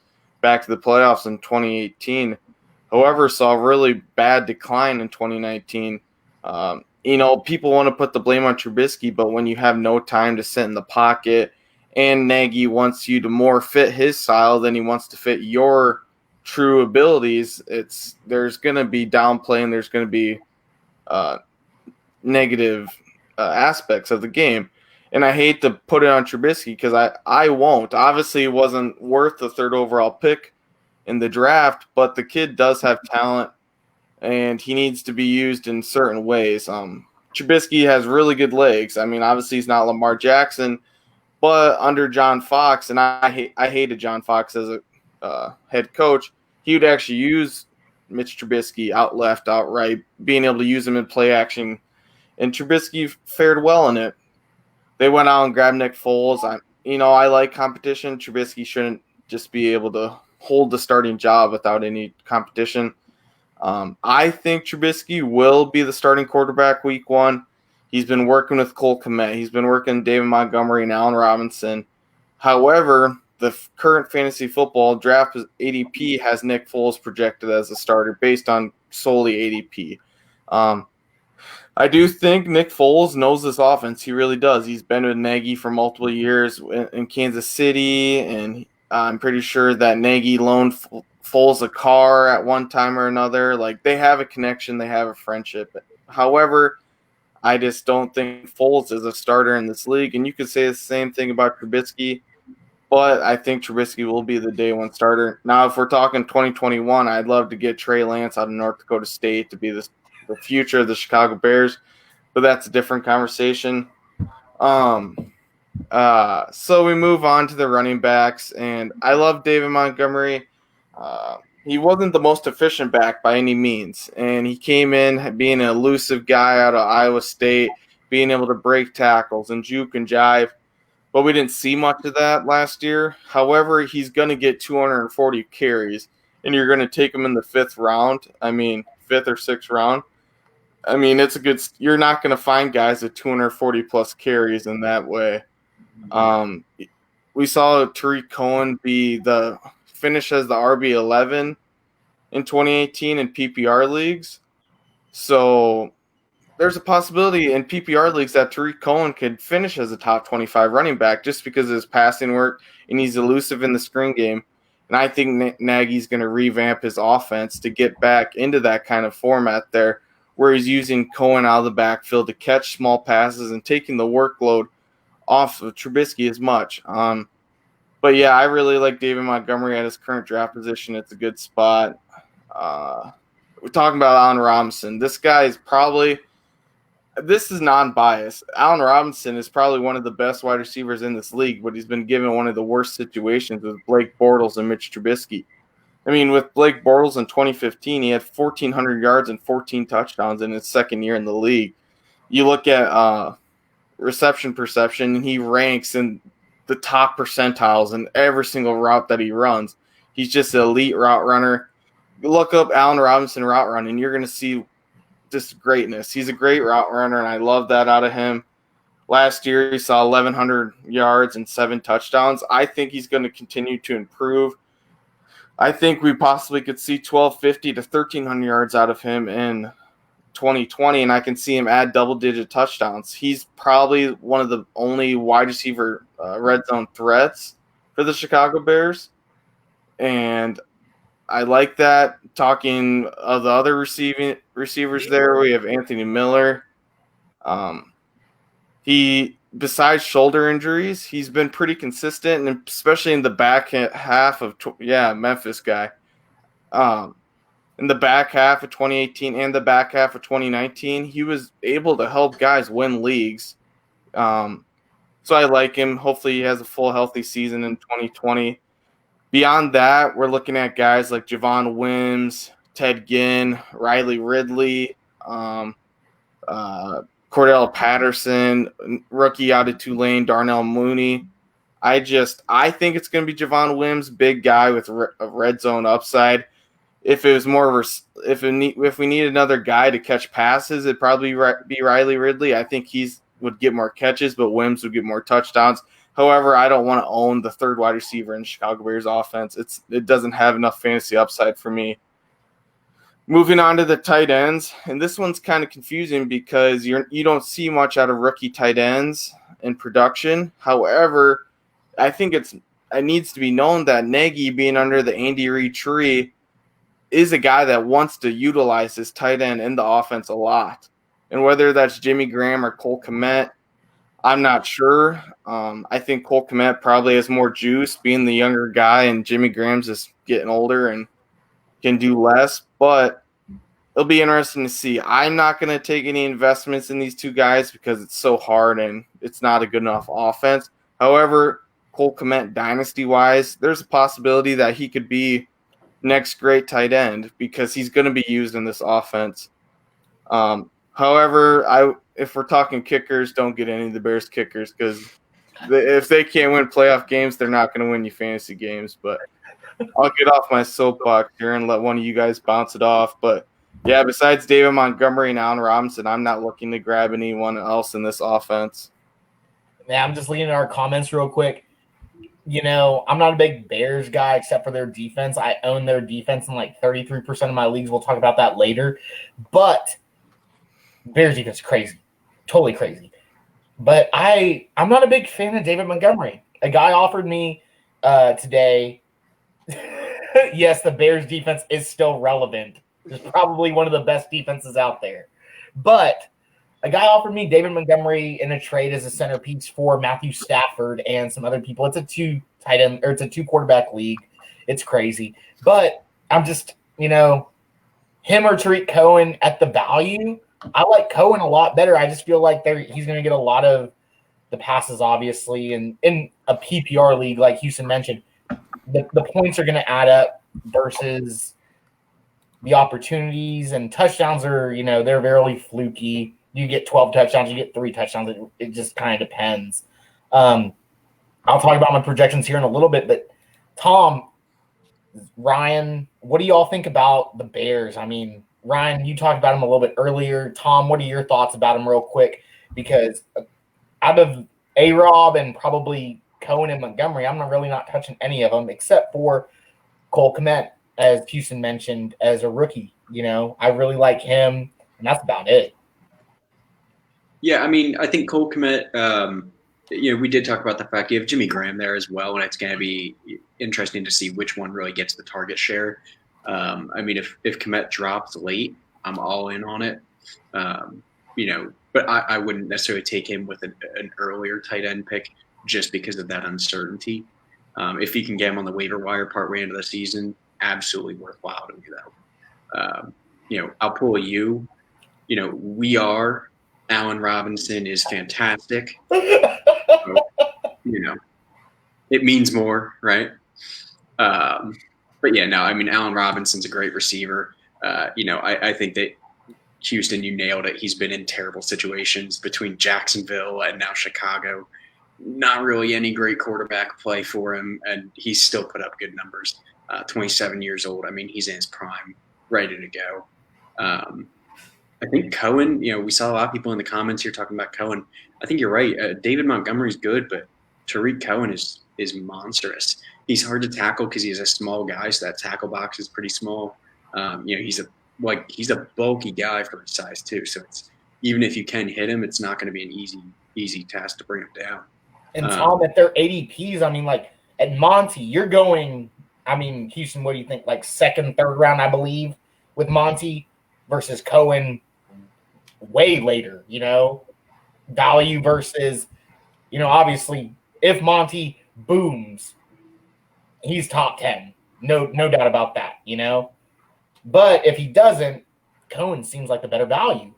back to the playoffs in 2018. However, saw a really bad decline in 2019. People want to put the blame on Trubisky, but when you have no time to sit in the pocket and Nagy wants you to more fit his style than he wants to fit your true abilities, there's going to be downplay and there's going to be negative aspects of the game. And I hate to put it on Trubisky because I won't. Obviously, it wasn't worth the 3rd overall pick in the draft, but the kid does have talent, and he needs to be used in certain ways. Trubisky has really good legs. I mean, obviously, he's not Lamar Jackson, but under John Fox, and I hated John Fox as a head coach, he would actually use Mitch Trubisky out left, out right, being able to use him in play action, and Trubisky fared well in it. They went out and grabbed Nick Foles. I like competition. Trubisky shouldn't just be able to hold the starting job without any competition. I think Trubisky will be the starting quarterback week 1. He's been working with Cole Kmet. He's been working David Montgomery and Allen Robinson. However, the current fantasy football draft ADP has Nick Foles projected as a starter based on solely ADP. I do think Nick Foles knows this offense. He really does. He's been with Nagy for multiple years in Kansas City, and I'm pretty sure that Nagy loaned Foles a car at one time or another. Like, they have a connection. They have a friendship. However, I just don't think Foles is a starter in this league, and you could say the same thing about Trubisky, but I think Trubisky will be the day 1 starter. Now, if we're talking 2021, I'd love to get Trey Lance out of North Dakota State to be the future of the Chicago Bears, but that's a different conversation. So we move on to the running backs, and I love David Montgomery. He wasn't the most efficient back by any means, and he came in being an elusive guy out of Iowa State, being able to break tackles and juke and jive, but we didn't see much of that last year. However, he's going to get 240 carries, and you're going to take him in the 5th round. 5th or 6th round. It's a good – you're not going to find guys with 240-plus carries in that way. We saw Tariq Cohen finish as the RB11 in 2018 in PPR leagues. So there's a possibility in PPR leagues that Tariq Cohen could finish as a top 25 running back just because of his passing work, and he's elusive in the screen game. And I think Nagy's going to revamp his offense to get back into that kind of format there, where he's using Cohen out of the backfield to catch small passes and taking the workload off of Trubisky as much. But yeah, I really like David Montgomery at his current draft position. It's a good spot. We're talking about Allen Robinson. This guy is probably – this is non-biased. Allen Robinson is probably one of the best wide receivers in this league, but he's been given one of the worst situations with Blake Bortles and Mitch Trubisky. I mean, with Blake Bortles in 2015, he had 1,400 yards and 14 touchdowns in his second year in the league. You look at reception perception, and he ranks in the top percentiles in every single route that he runs. He's just an elite route runner. Look up Allen Robinson route run, and you're going to see just greatness. He's a great route runner, and I love that out of him. Last year, he saw 1,100 yards and 7 touchdowns. I think he's going to continue to improve. I think we possibly could see 1,250 to 1,300 yards out of him in 2020, and I can see him add double-digit touchdowns. He's probably one of the only wide receiver red zone threats for the Chicago Bears, and I like that. Talking of the other receivers there, we have Anthony Miller. He, besides shoulder injuries, he's been pretty consistent, and especially in the back half of Memphis guy. In the back half of 2018 and the back half of 2019, he was able to help guys win leagues. So I like him. Hopefully he has a full healthy season in 2020. Beyond that, we're looking at guys like Javon Wims, Ted Ginn, Riley Ridley, Cordell Patterson, rookie out of Tulane, Darnell Mooney. I think it's going to be Javon Wims, big guy with a red zone upside. If it was more of if we need another guy to catch passes, it'd probably be Riley Ridley. I think would get more catches, but Wims would get more touchdowns. However, I don't want to own the third wide receiver in Chicago Bears offense. It doesn't have enough fantasy upside for me. Moving on to the tight ends, and this one's kind of confusing because you don't see much out of rookie tight ends in production. However, I think it needs to be known that Nagy, being under the Andy Reid tree, is a guy that wants to utilize his tight end in the offense a lot. And whether that's Jimmy Graham or Cole Kmet, I'm not sure. I think Cole Kmet probably has more juice being the younger guy, and Jimmy Graham's just getting older and can do less. But it'll be interesting to see. I'm not going to take any investments in these two guys because it's so hard and it's not a good enough offense. However, Cole Kmet, dynasty-wise, there's a possibility that he could be next great tight end because he's going to be used in this offense. However, if we're talking kickers, don't get any of the Bears kickers because if they can't win playoff games, they're not going to win you fantasy games. But I'll get off my soapbox here and let one of you guys bounce it off. But, yeah, besides David Montgomery and Allen Robinson, I'm not looking to grab anyone else in this offense. Yeah, I'm just looking at our comments real quick. You know, I'm not a big Bears guy except for their defense. I own their defense in like 33% of my leagues. We'll talk about that later. But Bears defense is crazy. Totally crazy. But I'm not a big fan of David Montgomery. A guy offered me today. Yes, the Bears defense is still relevant. It's probably one of the best defenses out there. But a guy offered me David Montgomery in a trade as a centerpiece for Matthew Stafford and some other people. It's a 2 quarterback league. It's crazy. But I'm just, him or Tariq Cohen at the value. I like Cohen a lot better. I just feel like he's going to get a lot of the passes, obviously. And in a PPR league, like Houston mentioned, the points are going to add up versus the opportunities, and touchdowns are, they're very fluky. You get 12 touchdowns, you get 3 touchdowns. It just kind of depends. I'll talk about my projections here in a little bit, but Tom, Ryan, what do you all think about the Bears? I mean, Ryan, you talked about him a little bit earlier. Tom, what are your thoughts about him real quick? Because out of A-Rob and probably Cohen and Montgomery, I'm really not touching any of them except for Cole Kmet, as Houston mentioned, as a rookie. I really like him, and that's about it. Yeah, I mean, I think Cole Kmet, we did talk about the fact you have Jimmy Graham there as well, and it's going to be interesting to see which one really gets the target share. I mean, if Kmet drops late, I'm all in on it. But I wouldn't necessarily take him with an earlier tight end pick just because of that uncertainty. If you can get him on the waiver wire partway into the season, absolutely worthwhile to do that. I'll pull you. Allen Robinson is fantastic. So, it means more, right? But yeah, no, I mean, Allen Robinson's a great receiver. I think that Houston, you nailed it. He's been in terrible situations between Jacksonville and now Chicago. Not really any great quarterback play for him, and he's still put up good numbers. 27 years old. I mean, he's in his prime, ready to go. I think Cohen, we saw a lot of people in the comments here talking about Cohen. I think you're right. David Montgomery's good, but Tariq Cohen is monstrous. He's hard to tackle because he's a small guy, so that tackle box is pretty small. He's a bulky guy for his size too. So it's even if you can hit him, it's not going to be an easy task to bring him down. And Tom, at their ADPs, I mean, like at Monty, you're going. I mean, Houston, what do you think? Like second, third round, I believe, with Monty versus Cohen. Way later, value versus, obviously, if Monty booms, he's top 10. No doubt about that, But if he doesn't, Cohen seems like the better value.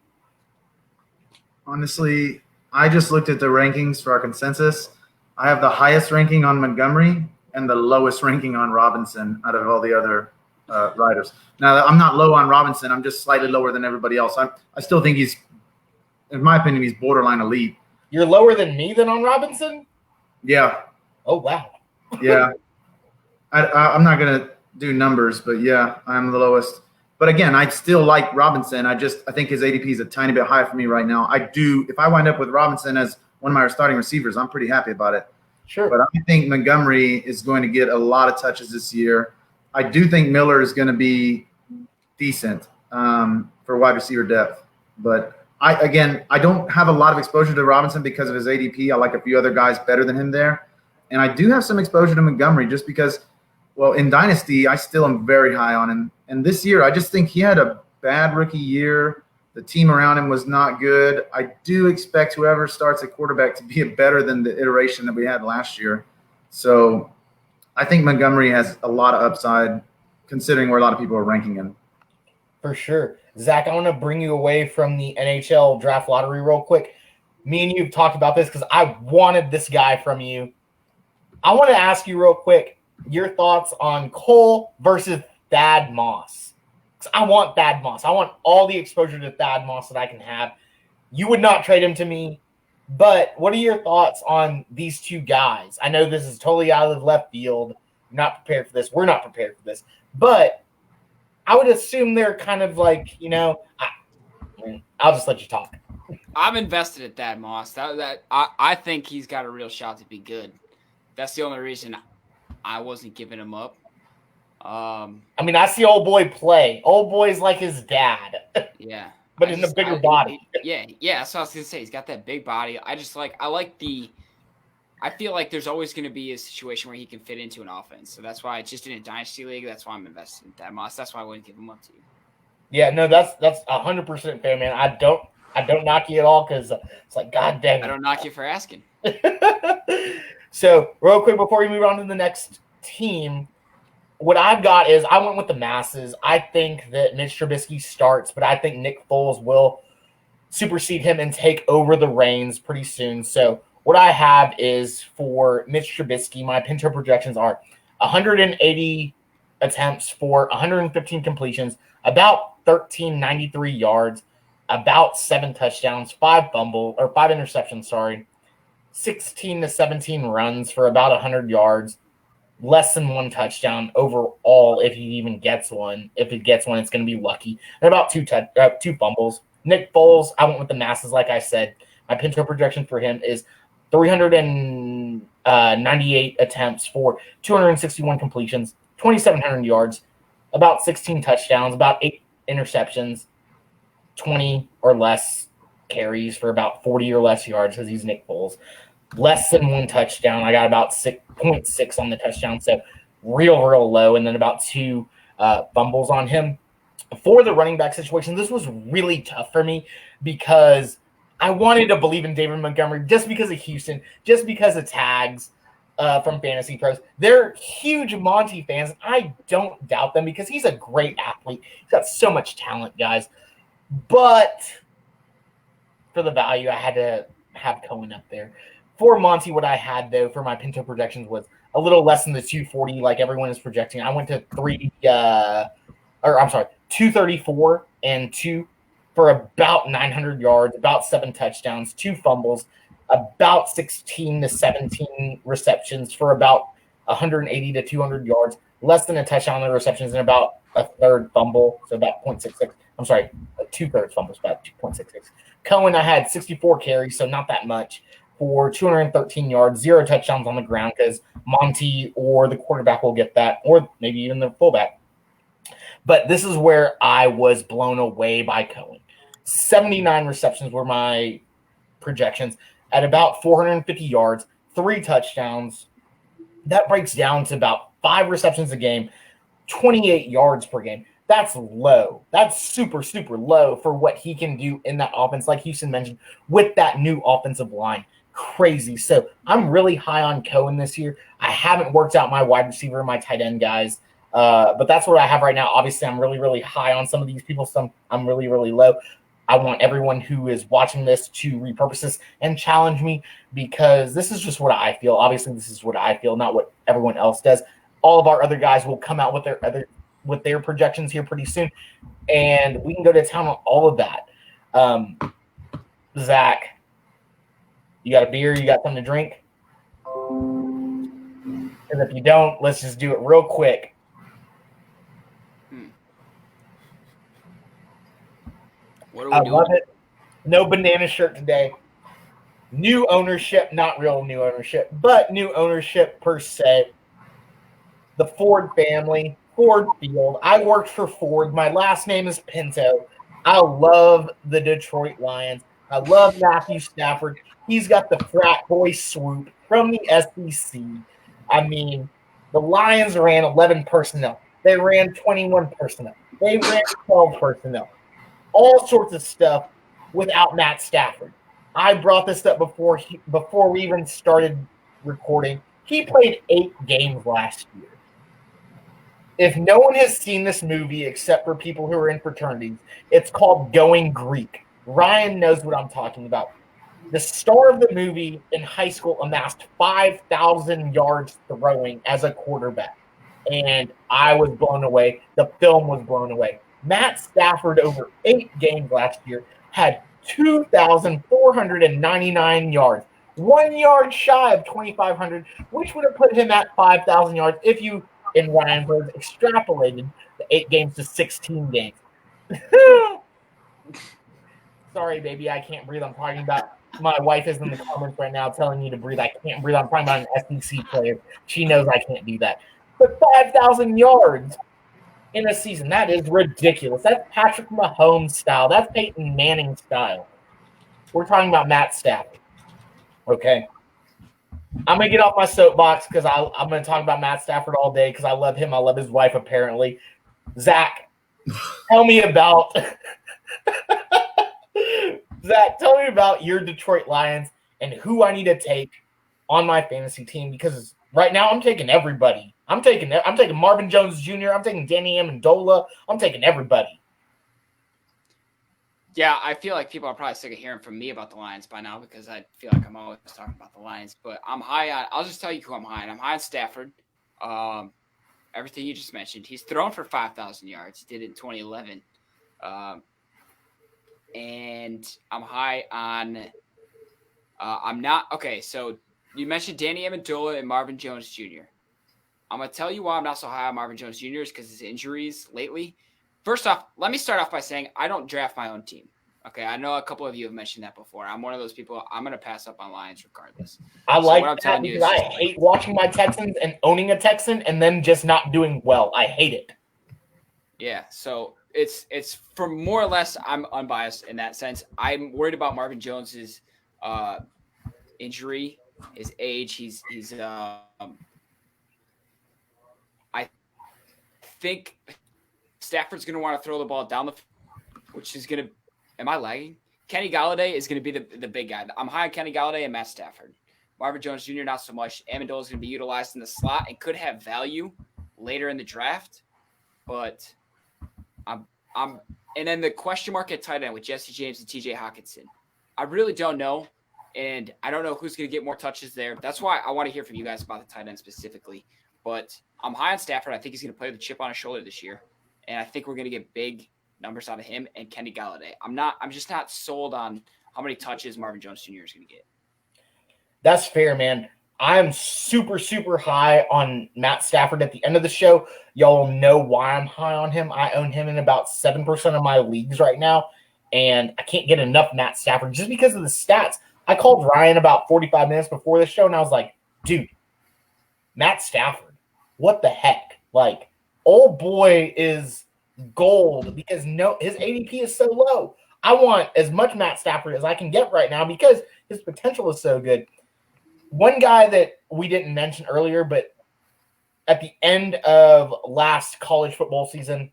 Honestly, I just looked at the rankings for our consensus. I have the highest ranking on Montgomery and the lowest ranking on Robinson out of all the other riders. Now, I'm not low on Robinson. I'm just slightly lower than everybody else. I still think in my opinion, he's borderline elite. You're lower than me than on Robinson? Yeah. Oh, wow. Yeah. I'm not going to do numbers, but yeah, I'm the lowest. But again, I still like Robinson. I think his ADP is a tiny bit high for me right now. If I wind up with Robinson as one of my starting receivers, I'm pretty happy about it. Sure. But I think Montgomery is going to get a lot of touches this year. I do think Miller is going to be decent for wide receiver depth. But I don't have a lot of exposure to Robinson because of his ADP. I like a few other guys better than him there. And I do have some exposure to Montgomery just because, well, in Dynasty, I still am very high on him. And this year, I just think he had a bad rookie year. The team around him was not good. I do expect whoever starts at quarterback to be better than the iteration that we had last year. So I think Montgomery has a lot of upside considering where a lot of people are ranking him. For sure. Zach, I want to bring you away from the NHL draft lottery real quick. Me and you have talked about this because I wanted this guy from you. I want to ask you real quick your thoughts on Cole versus Thad Moss. I want Thad Moss. I want all the exposure to Thad Moss that I can have. You would not trade him to me, but what are your thoughts on these two guys? I know this is totally out of left field. I'm not prepared for this. We're not prepared for this. But I would assume they're kind of like, I'll just let you talk. I'm invested at Thad Moss. I think he's got a real shot to be good. That's the only reason I wasn't giving him up. I mean, I see old boy play. Old boy's like his dad. Yeah. But in a bigger body. Yeah. That's what I was going to say. He's got that big body. I feel like there's always going to be a situation where he can fit into an offense. So that's why it's just in a dynasty league. That's why I'm invested in Thad Moss. That's why I wouldn't give him up to you. Yeah, no, that's 100% fair, man. I don't knock you at all because it's like, God dang it. I don't knock you for asking. So, real quick before we move on to the next team, what I've got is I went with the masses. I think that Mitch Trubisky starts, but I think Nick Foles will supersede him and take over the reins pretty soon. So, what I have is for Mitch Trubisky, my Pinto projections are 180 attempts for 115 completions, about 1,393 yards, about 7 touchdowns, 5 interceptions, 16 to 17 runs for about 100 yards, less than 1 touchdown overall if he even gets one. If he gets one, it's going to be lucky. And about 2 fumbles. Nick Foles, I went with the masses, like I said. My Pinto projection for him is 398 attempts for 261 completions, 2,700 yards, about 16 touchdowns, about 8 interceptions, 20 or less carries for about 40 or less yards because he's Nick Foles. Less than 1 touchdown. I got about 6.6 on the touchdown, so real low, and then about 2 fumbles on him. For the running back situation, this was really tough for me because I wanted to believe in David Montgomery just because of Houston, just because of tags from Fantasy Pros. They're huge Monty fans. I don't doubt them because he's a great athlete. He's got so much talent, guys. But for the value, I had to have Cohen up there. For Monty, what I had, though, for my Pinto projections was a little less than the 240 like everyone is projecting. I went to 234 and 2 for about 900 yards, about 7 touchdowns, 2 fumbles, about 16 to 17 receptions for about 180 to 200 yards, less than a touchdown on the receptions, and about a third fumble, so about 0.66. I'm sorry, 2/3 fumbles, about 2.66. Cohen, I had 64 carries, so not that much, for 213 yards, 0 touchdowns on the ground because Monty or the quarterback will get that, or maybe even the fullback. But this is where I was blown away by Cohen. 79 receptions were my projections at about 450 yards, 3 touchdowns. That breaks down to about 5 receptions a game, 28 yards per game. That's low. That's super low for what he can do in that offense, like Houston mentioned, with that new offensive line. Crazy. So I'm really high on Cohen this year. I haven't worked out my wide receiver and my tight end guys, but that's what I have right now. Obviously, I'm really high on some of these people. Some I'm really low. I want everyone who is watching this to repurpose this and challenge me because this is just what I feel. Obviously, this is what I feel, not what everyone else does. All of our other guys will come out with their projections here pretty soon, and we can go to town on all of that. Zach, you got a beer? You got something to drink? Because if you don't, let's just do it real quick. What are we doing? Love it. No banana shirt today. New ownership, not real new ownership, but new ownership per se. The Ford family, Ford Field. I worked for Ford. My last name is Pinto. I love the Detroit Lions. I love Matthew Stafford. He's got the frat boy swoop from the SEC. I mean, the Lions ran 11 personnel. They ran 21 personnel. They ran 12 personnel. All sorts of stuff without Matt Stafford. I brought this up before we even started recording. He played 8 games last year. If no one has seen this movie except for people who are in fraternities, it's called Going Greek. Ryan knows what I'm talking about. The star of the movie in high school amassed 5,000 yards throwing as a quarterback. And I was blown away. The film was blown away. Matt Stafford, over 8 games last year, had 2,499 yards, 1 yard shy of 2,500, which would have put him at 5,000 yards if you, in Ryan's words, extrapolated the 8 games to 16 games. Sorry, baby, I can't breathe. I'm talking about my wife is in the comments right now telling me to breathe. I can't breathe. I'm talking about an SEC player. She knows I can't do that. But 5,000 yards in a season, that is ridiculous. That's Patrick Mahomes style. That's Peyton Manning style. We're talking about Matt Stafford. Okay. I'm going to get off my soapbox because I'm going to talk about Matt Stafford all day because I love him. I love his wife, apparently. Zach, tell me about your Detroit Lions and who I need to take on my fantasy team because right now I'm taking everybody. I'm taking Marvin Jones Jr. I'm taking Danny Amendola. I'm taking everybody. Yeah, I feel like people are probably sick of hearing from me about the Lions by now because I feel like I'm always talking about the Lions. But I'm high on – I'll just tell you who I'm high on. I'm high on Stafford. Everything you just mentioned. He's thrown for 5,000 yards. He did it in 2011. And I'm high on I'm not – okay, so you mentioned Danny Amendola and Marvin Jones Jr. I'm going to tell you why I'm not so high on Marvin Jones Jr. is because his injuries lately. First off, let me start off by saying I don't draft my own team. Okay, I know a couple of you have mentioned that before. I'm one of those people. I'm going to pass up on Lions regardless. I like that because I hate watching my Texans and owning a Texan and then just not doing well. I hate it. Yeah, so it's for more or less. I'm unbiased in that sense. I'm worried about Marvin Jones's injury, his age. He's I think Stafford's going to want to throw the ball down the, which is going to. Am I lagging? Kenny Galladay is going to be the big guy. I'm high on Kenny Galladay and Matt Stafford. Marvin Jones Jr. not so much. Amendola is going to be utilized in the slot and could have value later in the draft, but I'm and then the question mark at tight end with Jesse James and TJ Hawkinson. I really don't know, and I don't know who's going to get more touches there. That's why I want to hear from you guys about the tight end specifically. But I'm high on Stafford. I think he's going to play with a chip on his shoulder this year, and I think we're going to get big numbers out of him and Kenny Galladay. I'm just not sold on how many touches Marvin Jones Jr. is going to get. That's fair, man. I'm super, super high on Matt Stafford at the end of the show. Y'all know why I'm high on him. I own him in about 7% of my leagues right now, and I can't get enough Matt Stafford just because of the stats. I called Ryan about 45 minutes before the show, and I was like, dude, Matt Stafford, what the heck? Like, old boy is gold because his ADP is so low. I want as much Matt Stafford as I can get right now because his potential is so good. One guy that we didn't mention earlier, but at the end of last college football season,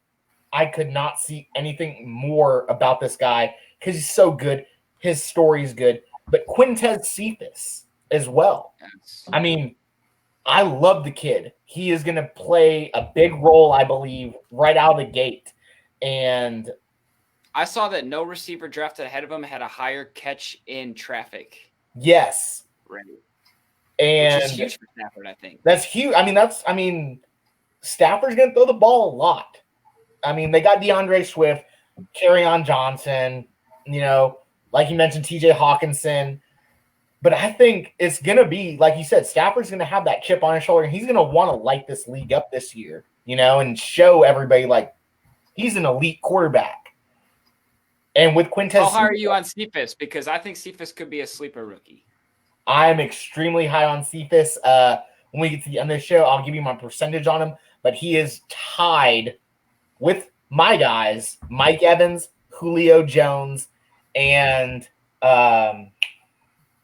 I could not see anything more about this guy because he's so good. His story is good. But Quintez Cephas as well. I mean, I love the kid. He is going to play a big role, I believe, right out of the gate. And I saw that no receiver drafted ahead of him had a higher catch in traffic. Yes. Right. And which is huge for Stafford, I think. That's huge. I mean, Stafford's going to throw the ball a lot. I mean, they got DeAndre Swift, Kerryon Johnson, like you mentioned, TJ Hawkinson. But I think it's going to be, like you said, Stafford's going to have that chip on his shoulder, and he's going to want to light this league up this year, and show everybody, like, he's an elite quarterback. And with Quintez, how high are you on Cephas? Because I think Cephas could be a sleeper rookie. I'm extremely high on Cephas. When we get to the end of the show, I'll give you my percentage on him. But he is tied with my guys, Mike Evans, Julio Jones, and let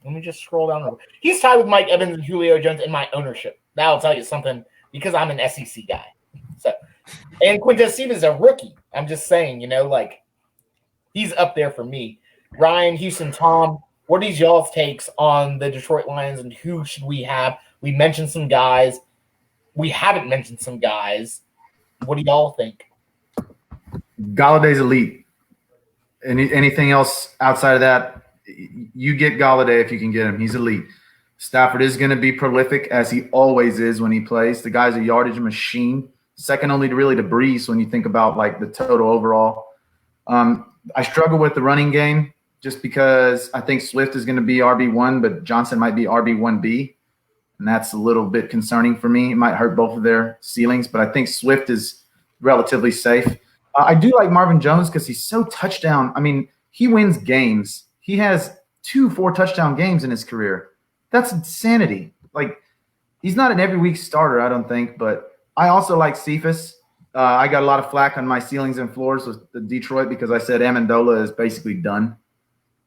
me just scroll down. He's tied with Mike Evans and Julio Jones in my ownership. That'll tell you something because I'm an SEC guy. So, and Quintez Cephas is a rookie. I'm just saying, he's up there for me. Ryan, Houston, Tom, what is y'all's takes on the Detroit Lions and who should we have? We mentioned some guys. We haven't mentioned some guys. What do y'all think? Galladay's elite. Anything else outside of that, you get Galladay if you can get him. He's elite. Stafford is going to be prolific, as he always is when he plays. The guy's a yardage machine, second only to Brees when you think about, like, the total overall. I struggle with the running game just because I think Swift is going to be RB1, but Johnson might be RB1B, and that's a little bit concerning for me. It might hurt both of their ceilings, but I think Swift is relatively safe. I do like Marvin Jones because he's so touchdown. I mean, he wins games. He has 2 4-touchdown games in his career. That's insanity. Like, he's not an every week starter, I don't think, but I also like Cephas. I got a lot of flack on my ceilings and floors with the Detroit because I said Amendola is basically done.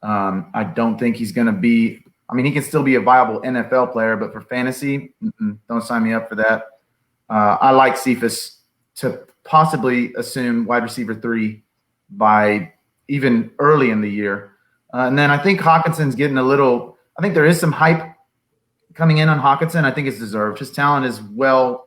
I don't think he's going to be – I mean, he can still be a viable NFL player, but for fantasy, don't sign me up for that. I like Cephas to possibly assume wide receiver 3 by even early in the year. And then I think Hawkinson's getting a little – I think there is some hype coming in on Hawkinson. I think it's deserved. His talent is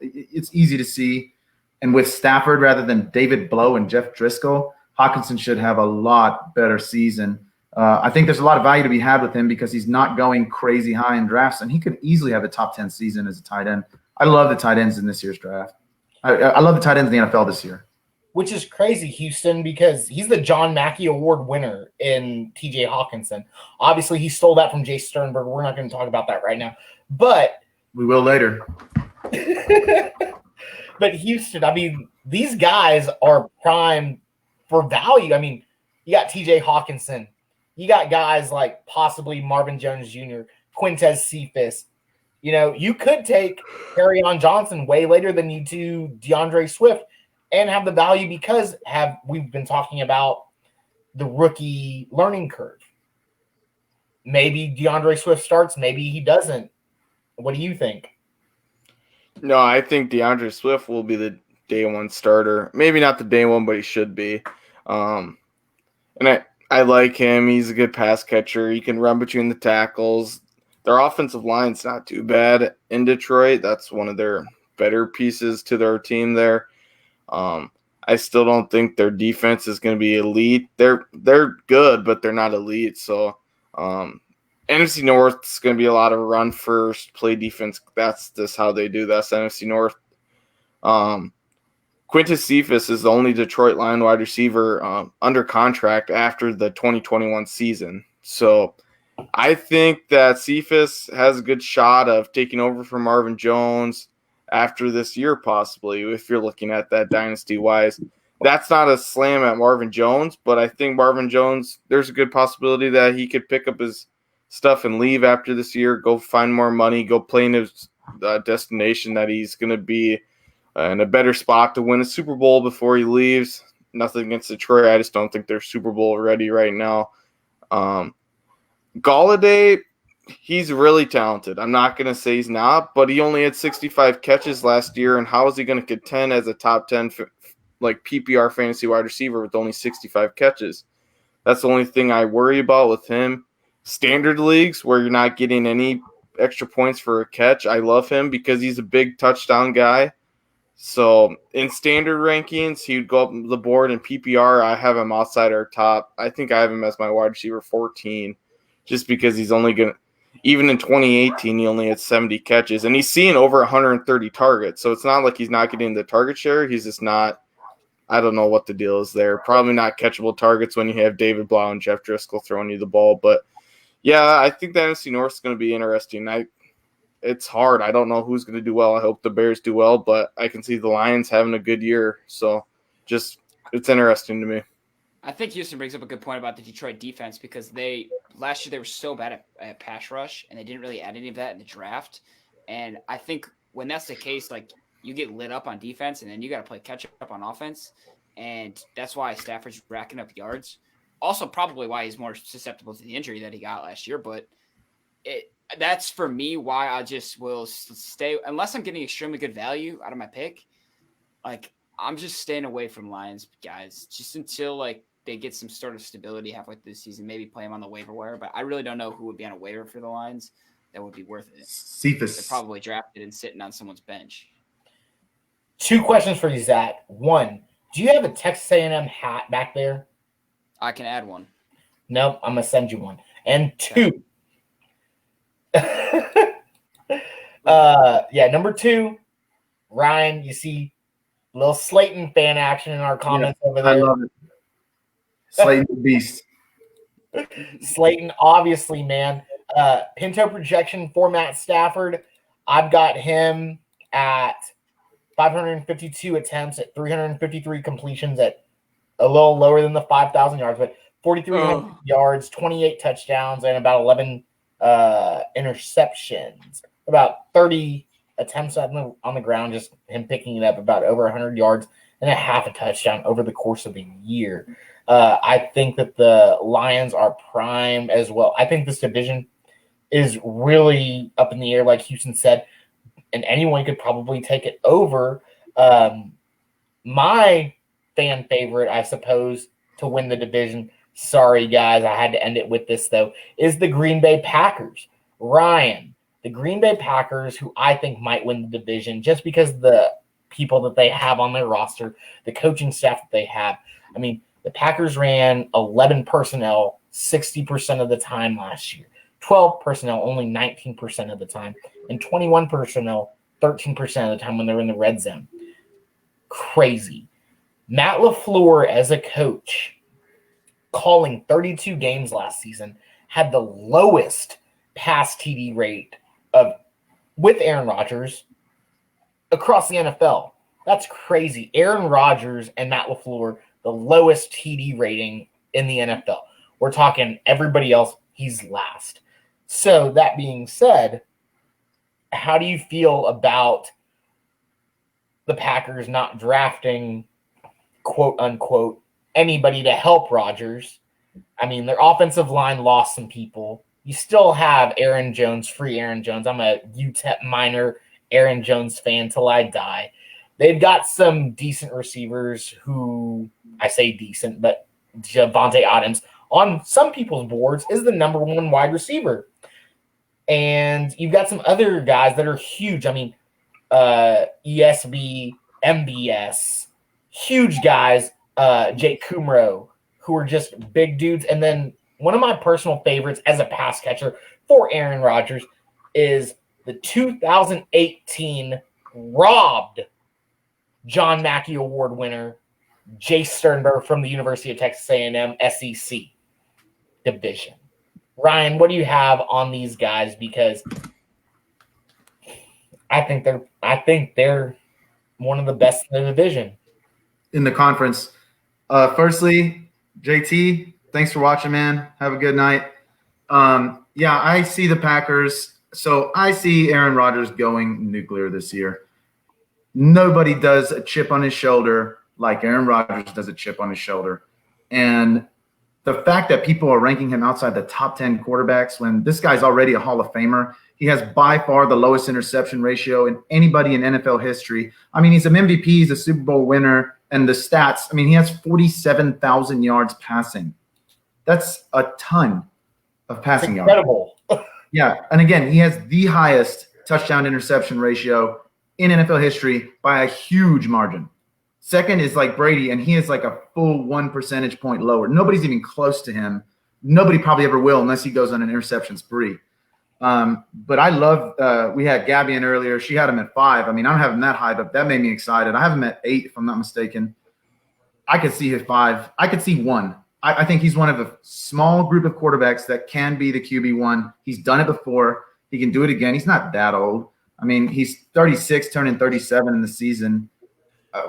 it's easy to see. And with Stafford rather than David Blow and Jeff Driscoll, Hawkinson should have a lot better season. I think there's a lot of value to be had with him because he's not going crazy high in drafts, and he could easily have a top 10 season as a tight end. I love the tight ends in this year's draft. I love the tight ends in the NFL this year. Which is crazy, Houston, because he's the John Mackey Award winner in TJ Hawkinson. Obviously, he stole that from Jay Sternberg. We're not going to talk about that right now. But we will later. But Houston, I mean, these guys are primed for value. I mean, you got TJ Hawkinson. You got guys like possibly Marvin Jones Jr., Quintez Cephas. You could take Kerryon Johnson way later than you do DeAndre Swift. and have the value because we've been talking about the rookie learning curve. Maybe DeAndre Swift starts, maybe he doesn't. What do you think? No, I think DeAndre Swift will be the day one starter. Maybe not the day one, but he should be. And I like him. He's a good pass catcher. He can run between the tackles. Their offensive line's not too bad in Detroit. That's one of their better pieces to their team there. I still don't think their defense is going to be elite. They're good, but they're not elite. So NFC North is going to be a lot of run first, play defense. That's just how they do. That's NFC North. Quintus Cephas is the only Detroit Lion wide receiver under contract after the 2021 season. So I think that Cephas has a good shot of taking over from Marvin Jones after this year, possibly, if you're looking at that dynasty-wise. That's not a slam at Marvin Jones, but I think Marvin Jones, there's a good possibility that he could pick up his stuff and leave after this year, go find more money, go play in his destination that he's going to be in a better spot to win a Super Bowl before he leaves. Nothing against Detroit. I just don't think they're Super Bowl ready right now. Galladay, he's really talented. I'm not going to say he's not, but he only had 65 catches last year, and how is he going to contend as a top 10 PPR fantasy wide receiver with only 65 catches? That's the only thing I worry about with him. Standard leagues where you're not getting any extra points for a catch, I love him because he's a big touchdown guy. So in standard rankings, he would go up the board. In PPR, I have him outside our top. I think I have him as my wide receiver 14 just because he's only going to – even in 2018, he only had 70 catches. And he's seeing over 130 targets. So it's not like he's not getting the target share. He's just not – I don't know what the deal is there. Probably not catchable targets when you have David Blau and Jeff Driscoll throwing you the ball. But, yeah, I think the NFC North is going to be interesting. It's hard. I don't know who's going to do well. I hope the Bears do well, but I can see the Lions having a good year. So it's interesting to me. I think Houston brings up a good point about the Detroit defense because last year they were so bad at pass rush and they didn't really add any of that in the draft. And I think when that's the case, like you get lit up on defense and then you got to play catch up on offense. And that's why Stafford's racking up yards. Also probably why he's more susceptible to the injury that he got last year. But that's for me why I just will stay unless I'm getting extremely good value out of my pick. Like I'm just staying away from Lions guys just until like they get some sort of stability halfway through the season. Maybe play them on the waiver wire, but I really don't know who would be on a waiver for the Lions that would be worth it. Cephas. They're probably drafted and sitting on someone's bench. 2 questions for you, Zach. 1, do you have a Texas A&M hat back there? I can add one. No, I'm gonna send you one. And 2. Number 2, Ryan, you see a little Slayton fan action in our comments over there. I love it. Slayton the Beast. Slayton, obviously, man. Pinto projection for Matt Stafford. I've got him at 552 attempts at 353 completions at a little lower than the 5,000 yards, but 4,300 yards, 28 touchdowns, and about 11 interceptions. About 30 attempts on the ground, just him picking it up about over 100 yards and a half a touchdown over the course of the year. I think that the Lions are prime as well. I think this division is really up in the air, like Houston said, and anyone could probably take it over. My fan favorite, I suppose, to win the division, sorry guys, I had to end it with this though, is the Green Bay Packers. Ryan, the Green Bay Packers, who I think might win the division just because of the people that they have on their roster, the coaching staff that they have. I mean, the Packers ran 11 personnel 60% of the time last year, 12 personnel only 19% of the time, and 21 personnel 13% of the time when they're in the red zone. Crazy. Matt LaFleur as a coach, calling 32 games last season, had the lowest pass TD rate with Aaron Rodgers across the NFL. That's crazy. Aaron Rodgers and Matt LaFleur, the lowest TD rating in the NFL. We're talking everybody else, he's last. So that being said, how do you feel about the Packers not drafting quote unquote anybody to help Rodgers. I mean, their offensive line lost some people. You still have Aaron Jones, free Aaron Jones. I'm a UTEP minor Aaron Jones fan till I die. They've got some decent receivers who, I say decent, but Javonte Adams on some people's boards is the number one wide receiver. And you've got some other guys that are huge. I mean, ESB, MBS, huge guys, Jake Kumro, who are just big dudes. And then one of my personal favorites as a pass catcher for Aaron Rodgers is the 2018 robbed John Mackey Award winner, Jace Sternberg from the University of Texas A&M SEC division. Ryan, what do you have on these guys? Because I think they're one of the best in the division. In the conference. Firstly, JT, thanks for watching, man. Have a good night. Yeah, I see the Packers. So I see Aaron Rodgers going nuclear this year. Nobody does a chip on his shoulder like Aaron Rodgers does a chip on his shoulder. And the fact that people are ranking him outside the top 10 quarterbacks when this guy's already a Hall of Famer, he has by far the lowest interception ratio in anybody in NFL history. I mean, he's an MVP, he's a Super Bowl winner, and the stats, I mean, he has 47,000 yards passing. That's a ton of passing yards. Incredible. Yeah, and again, he has the highest touchdown interception ratio in NFL history by a huge margin. Second is like Brady, and he is like a full 1 percentage point lower. Nobody's even close to him. Nobody probably ever will unless he goes on an interception spree. But I love we had Gabby in earlier. She had him at 5. I mean, I don't have him that high, but that made me excited. I have him at 8, if I'm not mistaken. I could see his 5. I could see 1. I think he's one of a small group of quarterbacks that can be the QB1. He's done it before. He can do it again. He's not that old. I mean, he's 36, turning 37 in the season.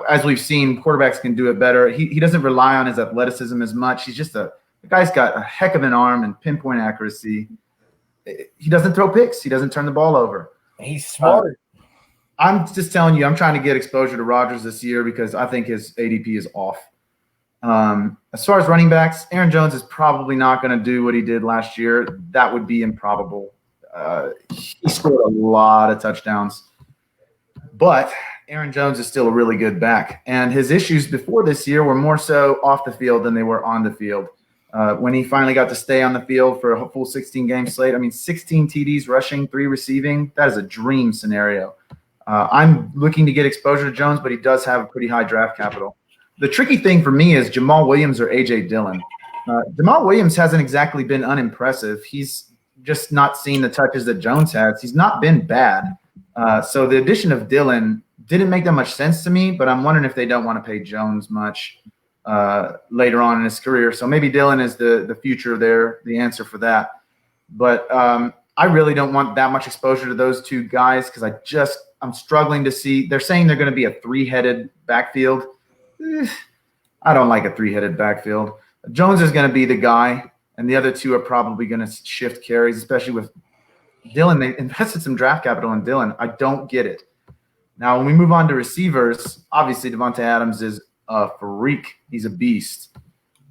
As we've seen, quarterbacks can do it better. He doesn't rely on his athleticism as much. He's just the guy's got a heck of an arm and pinpoint accuracy. He doesn't throw picks. He doesn't turn the ball over. He's smart. I'm just telling you, I'm trying to get exposure to Rodgers this year because I think his ADP is off. As far as running backs, Aaron Jones is probably not going to do what he did last year. That would be improbable. He scored a lot of touchdowns. But Aaron Jones is still a really good back. And his issues before this year were more so off the field than they were on the field. When he finally got to stay on the field for a full 16-game slate, I mean, 16 TDs rushing, 3 receiving, that is a dream scenario. I'm looking to get exposure to Jones, but he does have a pretty high draft capital. The tricky thing for me is Jamal Williams or A.J. Dillon. Jamal Williams hasn't exactly been unimpressive. He's just not seen the touches that Jones has. He's not been bad. So the addition of Dillon didn't make that much sense to me, but I'm wondering if they don't want to pay Jones much later on in his career. So maybe Dillon is the future there, the answer for that. But I really don't want that much exposure to those two guys because I'm struggling to see. They're saying they're going to be a 3-headed backfield. I don't like a 3-headed backfield. Jones is going to be the guy, and the other two are probably going to shift carries, especially with Dillon. They invested some draft capital in Dillon. I don't get it. Now, when we move on to receivers, obviously Davante Adams is a freak. He's a beast.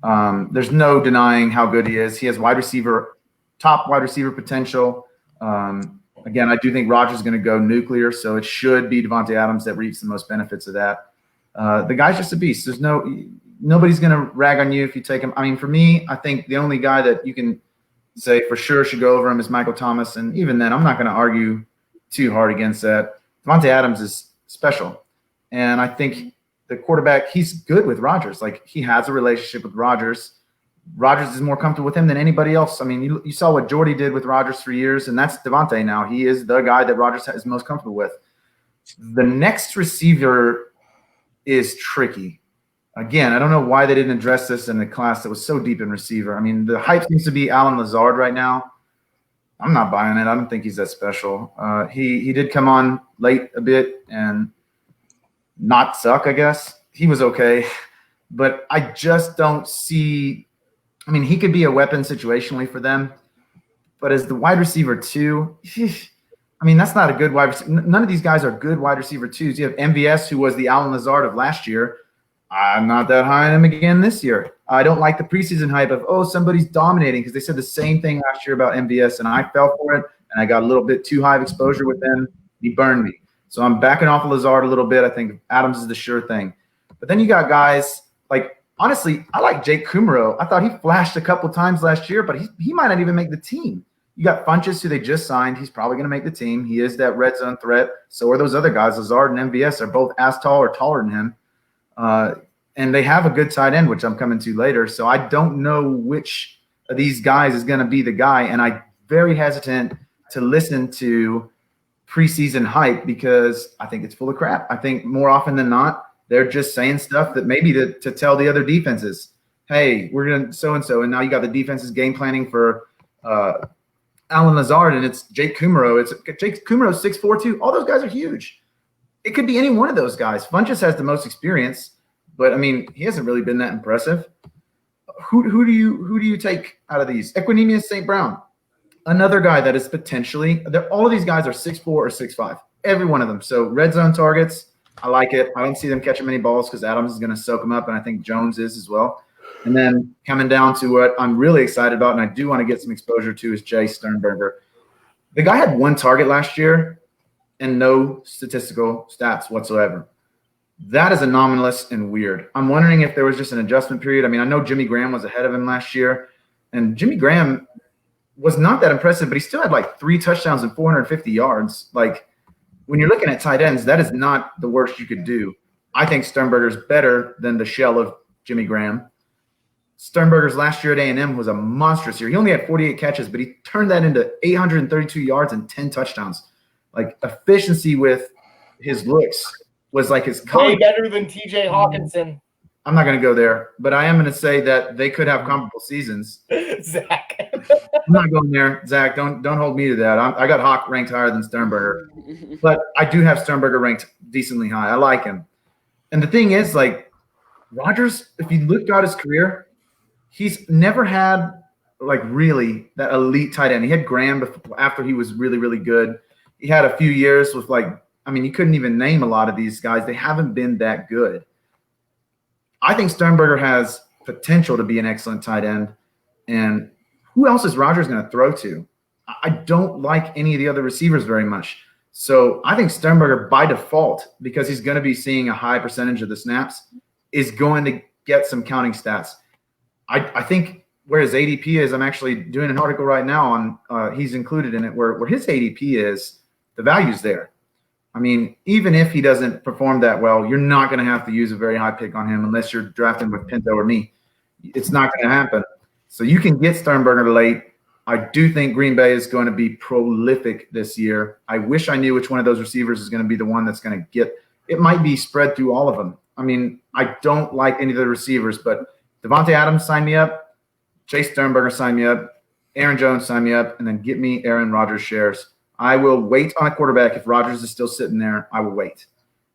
There's no denying how good he is. He has top wide receiver potential. Again, I do think Rodgers is going to go nuclear, so it should be Davante Adams that reaps the most benefits of that. The guy's just a beast. There's nobody's going to rag on you if you take him. I mean, for me, I think the only guy that you can say for sure should go over him is Michael Thomas, and even then, I'm not going to argue too hard against that. Davante Adams is special, and I think the quarterback, he's good with Rodgers. Like, he has a relationship with Rodgers. Rodgers is more comfortable with him than anybody else. I mean, you saw what Jordy did with Rodgers for years, and that's Davante now. He is the guy that Rodgers is most comfortable with. The next receiver is tricky. Again, I don't know why they didn't address this in the class that was so deep in receiver. I mean, the hype seems to be Alan Lazard right now. I'm not buying it. I don't think he's that special. He did come on late a bit and not suck, I guess. He was okay. But I just don't see – I mean, he could be a weapon situationally for them. But as the wide receiver 2, I mean, that's not a good wide receiver. None of these guys are good wide receiver 2s. You have MVS, who was the Alan Lazard of last year. I'm not that high on him again this year. I don't like the preseason hype of, somebody's dominating, because they said the same thing last year about MVS, and I fell for it, and I got a little bit too high of exposure with him. He burned me. So I'm backing off of Lazard a little bit. I think Adams is the sure thing. But then you got guys like, honestly, I like Jake Kumaro. I thought he flashed a couple times last year, but he might not even make the team. You got Funchess, who they just signed. He's probably going to make the team. He is that red zone threat. So are those other guys. Lazard and MVS are both as tall or taller than him. And they have a good tight end, which I'm coming to later. So I don't know which of these guys is going to be the guy. And I'm very hesitant to listen to preseason hype because I think it's full of crap. I think more often than not, they're just saying stuff that maybe to tell the other defenses, hey, we're going to so-and-so. And now you got the defenses game planning for Alan Lazard, and it's Jake Kumaro. It's Jake Kumaro, 6'4", too. All those guys are huge. It could be any one of those guys. Funchess has the most experience, but, I mean, he hasn't really been that impressive. Who do you take out of these? Equinemius St. Brown, another guy that is potentially – all of these guys are 6'4" or 6'5", every one of them. So red zone targets, I like it. I don't see them catching many balls because Adams is going to soak them up, and I think Jones is as well. And then coming down to what I'm really excited about, and I do want to get some exposure to, is Jay Sternberger. The guy had one target last year and no statistical stats whatsoever. That is anomalous and weird. I'm wondering if there was just an adjustment period. I mean, I know Jimmy Graham was ahead of him last year, and Jimmy Graham was not that impressive, but he still had like 3 touchdowns and 450 yards. Like, when you're looking at tight ends, that is not the worst you could do. I think Sternberger's better than the shell of Jimmy Graham. Sternberger's last year at A&M was a monstrous year. He only had 48 catches, but he turned that into 832 yards and 10 touchdowns. Like, efficiency with his looks was like his way better than TJ Hawkinson. I'm not going to go there, but I am going to say that they could have comparable seasons. Zach. I'm not going there. Zach, don't hold me to that. I got Hawk ranked higher than Sternberger, but I do have Sternberger ranked decently high. I like him. And the thing is, like, Rodgers, if you looked at his career, he's never had, like, really that elite tight end. He had Graham after he was really, really good. He had a few years with, like, I mean, you couldn't even name a lot of these guys. They haven't been that good. I think Sternberger has potential to be an excellent tight end. And who else is Rodgers going to throw to? I don't like any of the other receivers very much. So I think Sternberger, by default, because he's going to be seeing a high percentage of the snaps, is going to get some counting stats. I think where his ADP is, I'm actually doing an article right now on he's included in it where his ADP is, the value's there. I mean, even if he doesn't perform that well, you're not going to have to use a very high pick on him unless you're drafting with Pinto or me. It's not going to happen. So you can get Sternberger late. I do think Green Bay is going to be prolific this year. I wish I knew which one of those receivers is going to be the one that's going to get – it might be spread through all of them. I mean, I don't like any of the receivers, but Devontae Adams, sign me up. Chase Sternberger, sign me up. Aaron Jones, sign me up. And then get me Aaron Rodgers shares. I will wait on a quarterback. If Rodgers is still sitting there, I will wait.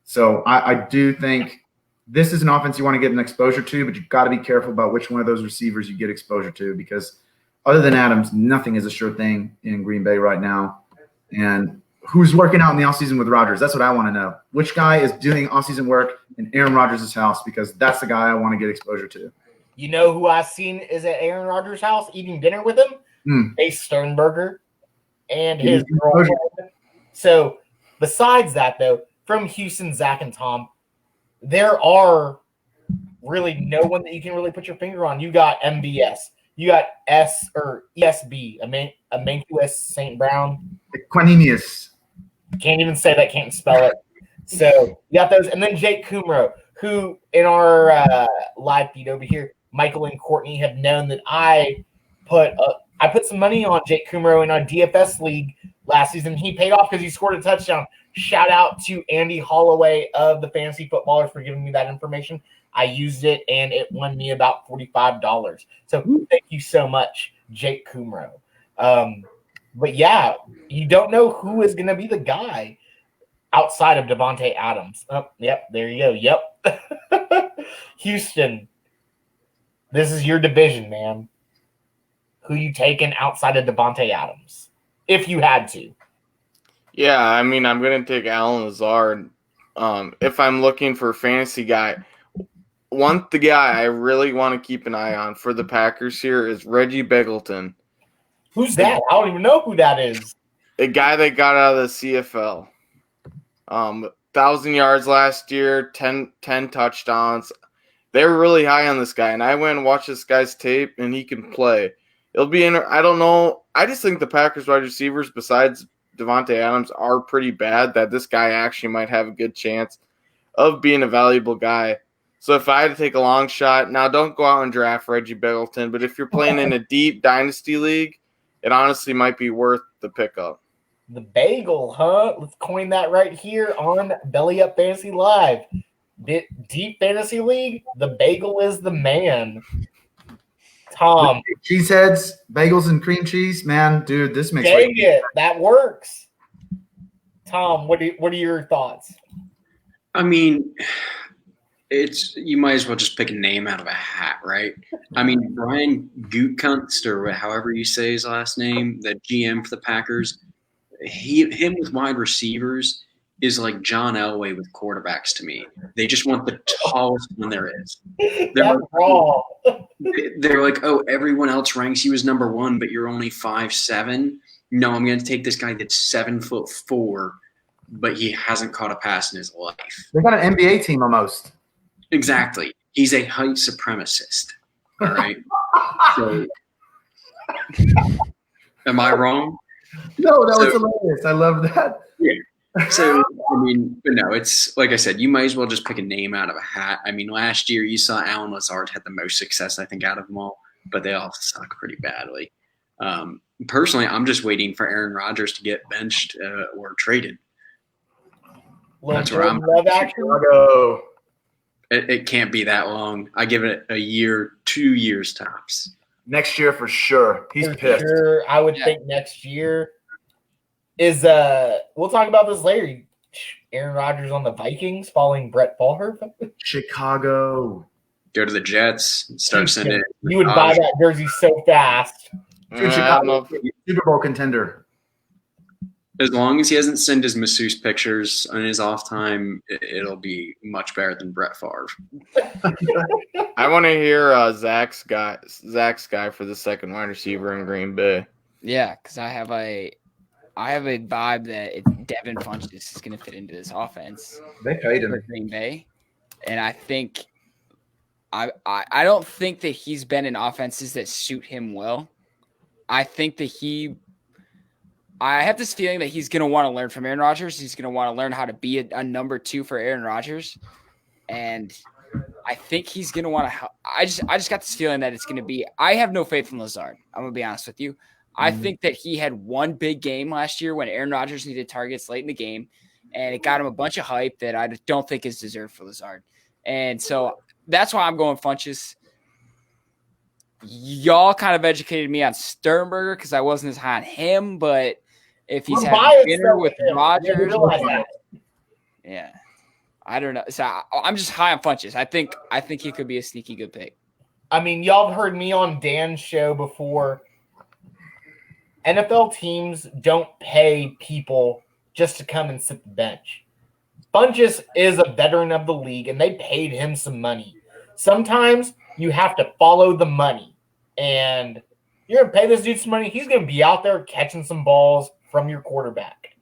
So I do think this is an offense you want to get an exposure to, but you've got to be careful about which one of those receivers you get exposure to, because other than Adams, nothing is a sure thing in Green Bay right now. And who's working out in the offseason with Rodgers? That's what I want to know. Which guy is doing offseason work in Aaron Rodgers' house? Because that's the guy I want to get exposure to. You know who I've seen is at Aaron Rodgers' house eating dinner with him? A Sternberger and his girlfriend. So besides that, though, from Houston, Zach and Tom, there are really no one that you can really put your finger on. You got MBS. You got ESB, Amanquis St. Brown. Equinemius. Can't even say that, can't spell it. So you got those. And then Jake Kumaro, who in our live feed over here, Michael and Courtney have known that I put some money on Jake Kumaro in our DFS league last season. He paid off because he scored a touchdown. Shout out to Andy Holloway of the Fantasy Footballers for giving me that information. I used it, and it won me about $45. So thank you so much, Jake Kumaro. But, yeah, you don't know who is going to be the guy outside of Devontae Adams. Oh, yep, there you go. Yep. Houston, this is your division, man. Who you taking outside of Devontae Adams, if you had to? Yeah, I mean, I'm going to take Alan Lazard. If I'm looking for a fantasy guy, the guy I really want to keep an eye on for the Packers here is Reggie Beigel, Who's that? I don't even know who that is. a guy that got out of the CFL. 1,000 yards last year, 10 touchdowns. They were really high on this guy, and I went and watched this guy's tape, and he can play. It'll be I don't know. I just think the Packers wide receivers, besides Devontae Adams, are pretty bad, that this guy actually might have a good chance of being a valuable guy. So if I had to take a long shot, now don't go out and draft Reggie Beigel, but if you're playing in a deep dynasty league, it honestly might be worth the pickup. The bagel, huh? Let's coin that right here on Belly Up Fantasy Live. Deep fantasy league, the bagel is the man. Tom. Cheeseheads, bagels, and cream cheese. Man, dude, this makes Dang it. That works. Tom, what are your thoughts? I mean, you might as well just pick a name out of a hat, right? I mean, Brian Gutekunst, or however you say his last name, the GM for the Packers, him with wide receivers is like John Elway with quarterbacks to me. They just want the tallest one there is. That's wrong. They're like, oh, everyone else ranks you as number one, but you're only 5'7". No, I'm going to take this guy that's 7'4", but he hasn't caught a pass in his life. They got an NBA team almost. Exactly. He's a height supremacist. All right. So, am I wrong? No, that was hilarious. I love that. Yeah. So, I mean, but no, it's like I said, you might as well just pick a name out of a hat. I mean, last year you saw Alan Lazard had the most success, I think, out of them all, but they all suck pretty badly. Personally, I'm just waiting for Aaron Rodgers to get benched or traded. That's where I'm. Love action. It can't be that long. I give it a year, 2 years tops. Next year for sure. He's pissed. Sure, I would think next year is we'll talk about this later. Aaron Rodgers on the Vikings following Brett Favre. Chicago. Go to the Jets and start sending. You would buy that jersey so fast. Chicago, Super Bowl contender. As long as he hasn't sent his masseuse pictures on his off time, it'll be much better than Brett Favre. I want to hear Zach's guy for the second wide receiver in Green Bay. Yeah, because I have a vibe that Devin Funchess is going to fit into this offense. They paid him. For Green Bay, and I think I don't think that he's been in offenses that suit him well. I think that I have this feeling that he's going to want to learn from Aaron Rodgers. He's going to want to learn how to be a number two for Aaron Rodgers. And I think he's going to want to – I just got this feeling that it's going to be – I have no faith in Lazard. I'm going to be honest with you. I think that he had one big game last year when Aaron Rodgers needed targets late in the game, and it got him a bunch of hype that I don't think is deserved for Lazard. And so that's why I'm going Funchess. Y'all kind of educated me on Sternberger because I wasn't as high on him, but if he's having dinner with Rodgers, yeah, I don't know. So I'm just high on Funchess. I think he could be a sneaky good pick. I mean, y'all have heard me on Dan's show before. NFL teams don't pay people just to come and sit the bench. Funchess is a veteran of the league, and they paid him some money. Sometimes you have to follow the money. And you're going to pay this dude some money. He's going to be out there catching some balls from your quarterback.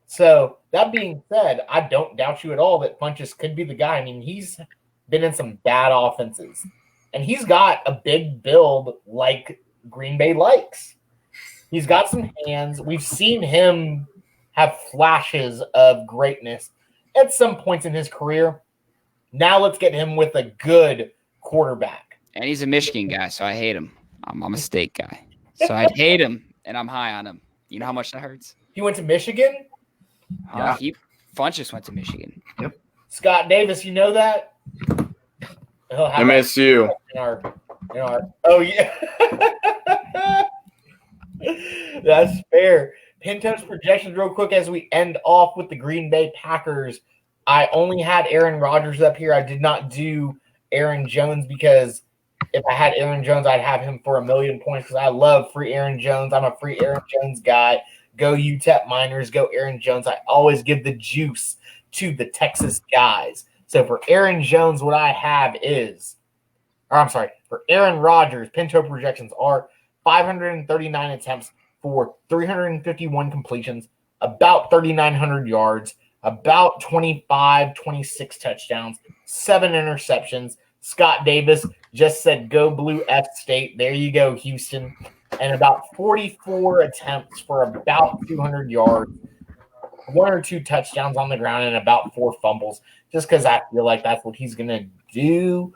So that being said, I don't doubt you at all that Funchess could be the guy. I mean, he's been in some bad offenses. And he's got a big build like Green Bay likes. He's got some hands. We've seen him have flashes of greatness at some points in his career. Now let's get him with a good quarterback. And he's a Michigan guy, so I hate him. I'm a state guy. So I hate him, and I'm high on him. You know how much that hurts? He went to Michigan? Funchess went to Michigan. Yep. Scott Davis, you know that? MSU. Oh, yeah. That's fair. Pinto's projections real quick as we end off with the Green Bay Packers. I only had Aaron Rodgers up here. I did not do Aaron Jones because if I had Aaron Jones, I'd have him for 1,000,000 points because I love free Aaron Jones. I'm a free Aaron Jones guy. Go UTEP Miners. Go Aaron Jones. I always give the juice to the Texas guys. So for Aaron Jones, what I have is, for Aaron Rodgers, Pinto projections are 539 attempts for 351 completions, about 3,900 yards, about 26 touchdowns, 7 interceptions. Scott Davis just said, "Go Blue F State." There you go, Houston. And about 44 attempts for about 200 yards, 1 or 2 touchdowns on the ground, and about 4 fumbles, just because I feel like that's what he's going to do.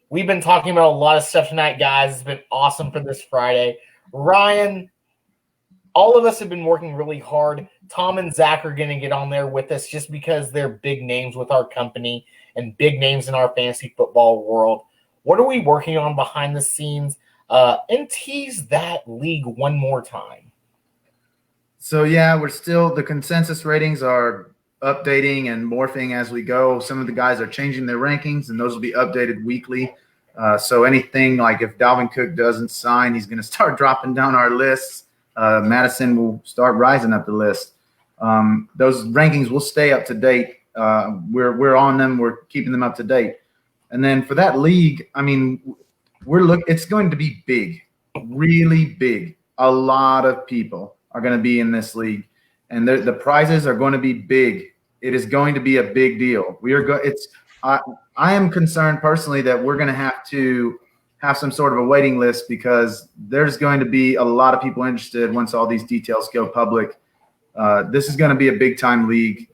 We've been talking about a lot of stuff tonight, guys. It's been awesome for this Friday. Ryan, all of us have been working really hard. Tom and Zach are going to get on there with us just because they're big names with our company and big names in our fantasy football world. What are we working on behind the scenes? And tease that league one more time. So, yeah, the consensus ratings are updating and morphing as we go. Some of the guys are changing their rankings, and those will be updated weekly. So anything like if Dalvin Cook doesn't sign, he's going to start dropping down our lists. Madison will start rising up the list. Those rankings will stay up to date. We're on them. We're keeping them up to date. And then for that league, I mean, it's going to be big, really big. A lot of people are going to be in this league, and the prizes are going to be big. It is going to be a big deal. I am concerned personally that we're going to have some sort of a waiting list because there's going to be a lot of people interested once all these details go public. This is going to be a big time league.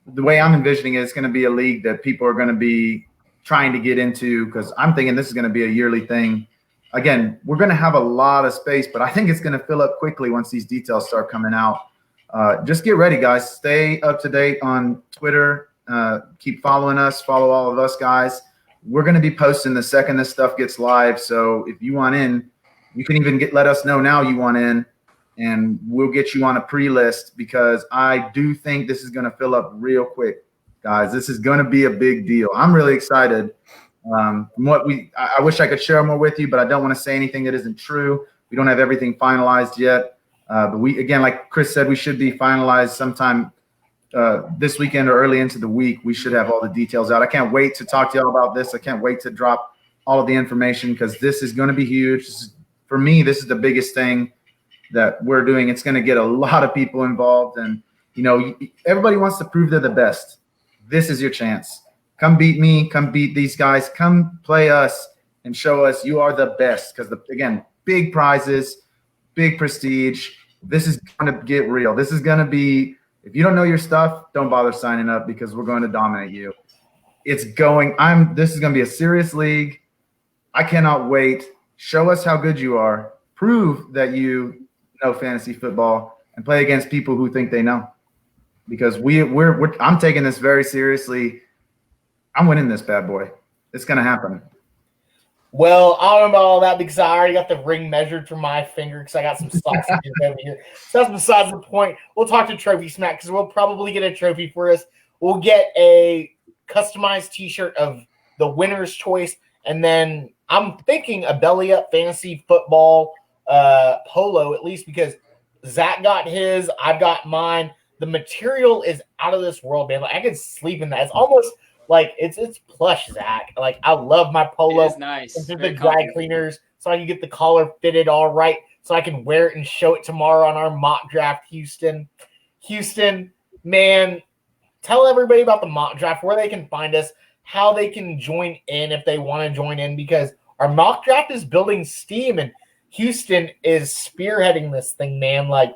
The way I'm envisioning it, it's going to be a league that people are going to be trying to get into because I'm thinking this is going to be a yearly thing. Again, we're going to have a lot of space, but I think it's going to fill up quickly once these details start coming out. Just get ready, guys. Stay up to date on Twitter. Keep following us. Follow all of us, guys. We're going to be posting the second this stuff gets live. So if you want in, you can even let us know now you want in, and we'll get you on a pre-list because I do think this is going to fill up real quick, guys. This is going to be a big deal. I'm really excited. I wish I could share more with you, but I don't want to say anything that isn't true. We don't have everything finalized yet. But again, like Chris said, we should be finalized sometime this weekend or early into the week. We should have all the details out. I can't wait to talk to y'all about this. I can't wait to drop all of the information because this is going to be huge. For me, this is the biggest thing that we're doing. It's going to get a lot of people involved. And, everybody wants to prove they're the best. This is your chance. Come beat me. Come beat these guys. Come play us and show us you are the best because, again, big prizes, big prestige. This is going to get real. This is going to be – if you don't know your stuff, don't bother signing up because we're going to dominate you. This is going to be a serious league. I cannot wait. Show us how good you are. Prove that you know fantasy football and play against people who think they know. Because I'm taking this very seriously. I'm winning this bad boy. It's going to happen. Well, I don't know about all that because I already got the ring measured from my finger because I got some sausages over here. So that's besides the point. We'll talk to Trophy Smack because we'll probably get a trophy for us. We'll get a customized T-shirt of the winner's choice, and then I'm thinking a belly up fantasy football polo at least because Zach got his, I've got mine. The material is out of this world, man. Like I could sleep in that. It's almost like it's plush, Zach. Like I love my polo. It is nice. Into the dry cleaners, so I can get the collar fitted all right, so I can wear it and show it tomorrow on our mock draft. Houston, man, tell everybody about the mock draft, where they can find us, how they can join in if they want to join in, because our mock draft is building steam, and Houston is spearheading this thing, man. Like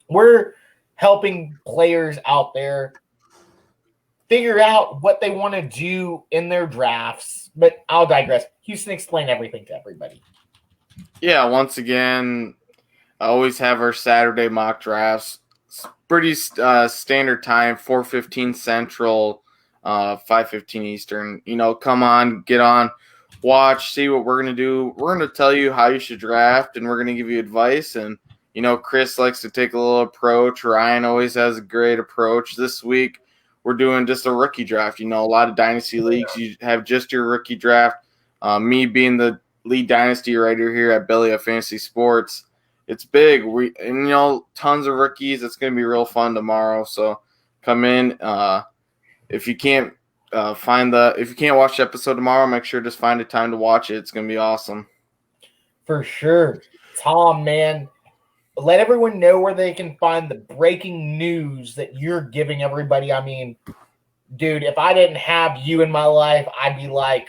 we're helping players out there figure out what they want to do in their drafts. But I'll digress. Houston, explain everything to everybody. Yeah, once again, I always have our Saturday mock drafts. Pretty standard time, 4:15 Central, 5:15 Eastern. Come on, get on, watch, see what we're going to do. We're going to tell you how you should draft, and we're going to give you advice. And, Chris likes to take a little approach. Ryan always has a great approach. This week, we're doing just a rookie draft. A lot of dynasty leagues, you have just your rookie draft. Me being the lead dynasty writer here at Belly of Fantasy Sports, it's big. Tons of rookies. It's going to be real fun tomorrow. So come in. If you can't watch the episode tomorrow, make sure to just find a time to watch it. It's going to be awesome. For sure. Tom, man, let everyone know where they can find the breaking news that you're giving everybody. I mean, dude, if I didn't have you in my life, I'd be like,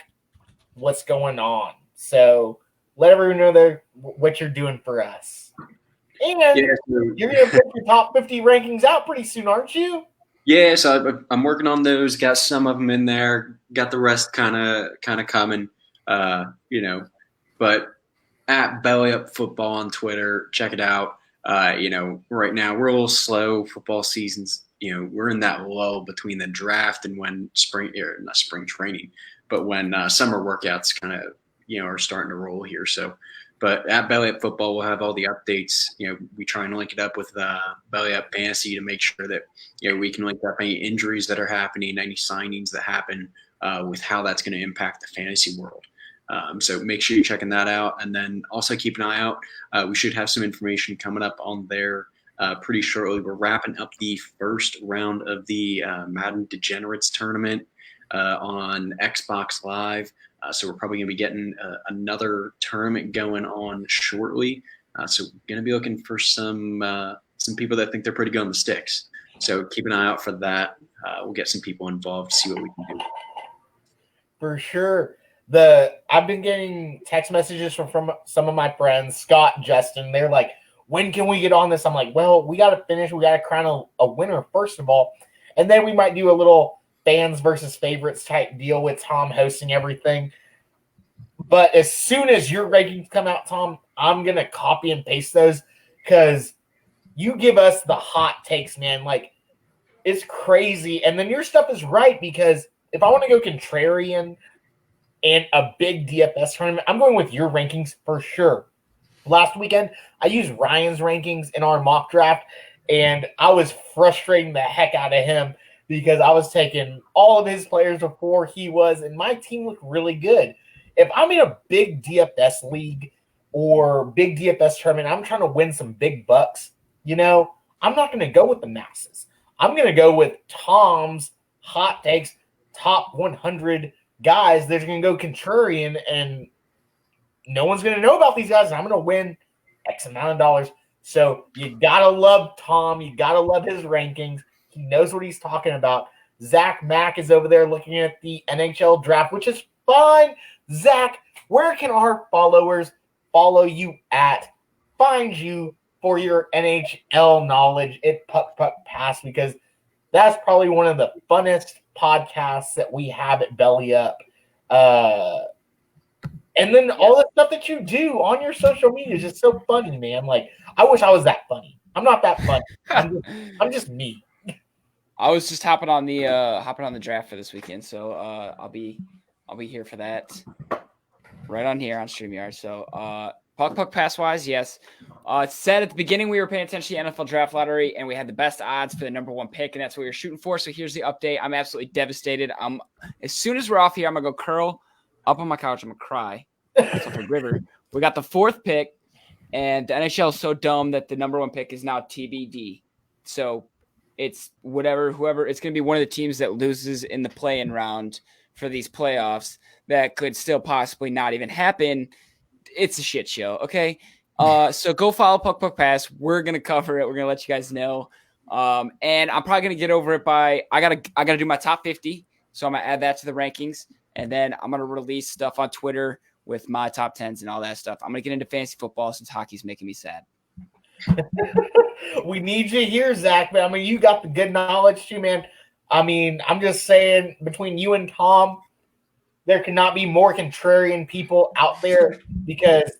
what's going on? So let everyone know what you're doing for us. And you're going to put your top 50 rankings out pretty soon, aren't you? Yeah, so I'm working on those. Got some of them in there. Got the rest kind of coming. But at Belly Up Football on Twitter, check it out. Right now we're a little slow. Football season's, we're in that lull between the draft and when not spring training, but when summer workouts kind of are starting to roll here. So. But at Belly Up Football, we'll have all the updates. We try and link it up with Belly Up Fantasy to make sure that we can link up any injuries that are happening, any signings that happen, with how that's going to impact the fantasy world. So make sure you're checking that out, and then also keep an eye out. We should have some information coming up on there pretty shortly. We're wrapping up the first round of the Madden Degenerates tournament on Xbox Live. So we're probably going to be getting another tournament going on shortly. So we're going to be looking for some people that think they're pretty good on the sticks. So keep an eye out for that. We'll get some people involved, see what we can do. For sure. I've been getting text messages from some of my friends, Scott, Justin. They're like, when can we get on this? I'm like, well, we got to finish. We got to crown a winner first of all. And then we might do a little fans versus favorites type deal with Tom hosting everything. But as soon as your rankings come out, Tom, I'm going to copy and paste those because you give us the hot takes, man. Like, it's crazy. And then your stuff is right because if I want to go contrarian and a big DFS tournament, I'm going with your rankings for sure. Last weekend, I used Ryan's rankings in our mock draft, and I was frustrating the heck out of him because I was taking all of his players before he was, and my team looked really good. If I'm in a big DFS league or big DFS tournament, I'm trying to win some big bucks, I'm not going to go with the masses. I'm going to go with Tom's hot takes, top 100 guys. They're going to go contrarian, and no one's going to know about these guys, and I'm going to win X amount of dollars. So you got to love Tom. You got to love his rankings. He knows what he's talking about. Zach Mack is over there looking at the NHL draft, which is fine. Zach, where can our followers follow you at, find you for your NHL knowledge at Puck Pass? Because that's probably one of the funnest podcasts that we have at Belly Up. And then all the stuff that you do on your social media is just so funny, man. Like, I wish I was that funny. I'm not that funny. I'm just me. I was just hopping on the draft for this weekend, so I'll be here for that. Right on here on StreamYard. So Puck Pass wise, yes. It said at the beginning we were paying attention to the NFL Draft Lottery, and we had the best odds for the number one pick, and that's what we were shooting for. So here's the update. I'm absolutely devastated. As soon as we're off here, I'm gonna go curl up on my couch. I'm gonna cry. It's like a river. We got the fourth pick, and the NHL is so dumb that the number one pick is now TBD. So it's whoever. It's going to be one of the teams that loses in the play-in round for these playoffs that could still possibly not even happen. It's a shit show, okay? So go follow Puck Pass. We're going to cover it. We're going to let you guys know. And I'm probably going to get over it by – I gotta do my top 50, so I'm going to add that to the rankings. And then I'm going to release stuff on Twitter with my top 10s and all that stuff. I'm going to get into fantasy football since hockey's making me sad. We need you here, Zach. But I mean, you got the good knowledge too, man. I mean, I'm just saying, between you and Tom, there cannot be more contrarian people out there because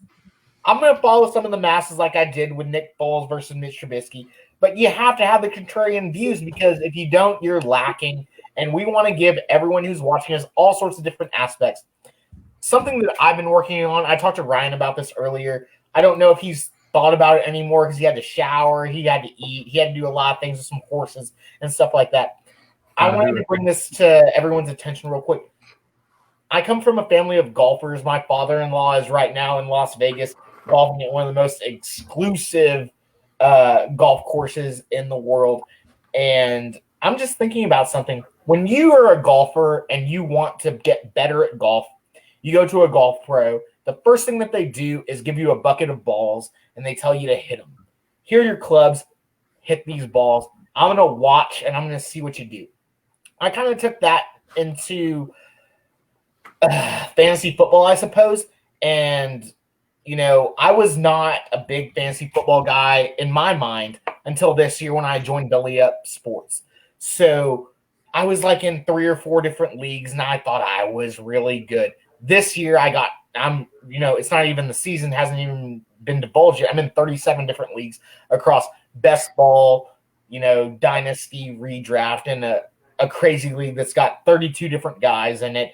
I'm going to follow some of the masses like I did with Nick Foles versus Mitch Trubisky. But you have to have the contrarian views because if you don't, you're lacking. And we want to give everyone who's watching us all sorts of different aspects. Something that I've been working on, I talked to Ryan about this earlier. I don't know if he's thought about it anymore because he had to shower, he had to eat, he had to do a lot of things with some horses and stuff like that. I wanted to bring this to everyone's attention real quick. I come from a family of golfers. My father-in-law is right now in Las Vegas golfing at one of the most exclusive golf courses in the world. And I'm just thinking about something. When you are a golfer and you want to get better at golf, you go to a golf pro. The first thing that they do is give you a bucket of balls, and they tell you to hit them. Here are your clubs. Hit these balls. I'm going to watch, and I'm going to see what you do. I kind of took that into fantasy football, I suppose. And, I was not a big fantasy football guy in my mind until this year when I joined Belly Up Sports. So I was like in 3 or 4 different leagues, and I thought I was really good. This year it's not even the season, hasn't even been divulged yet. I'm in 37 different leagues across best ball, dynasty, redraft, and a crazy league that's got 32 different guys in it.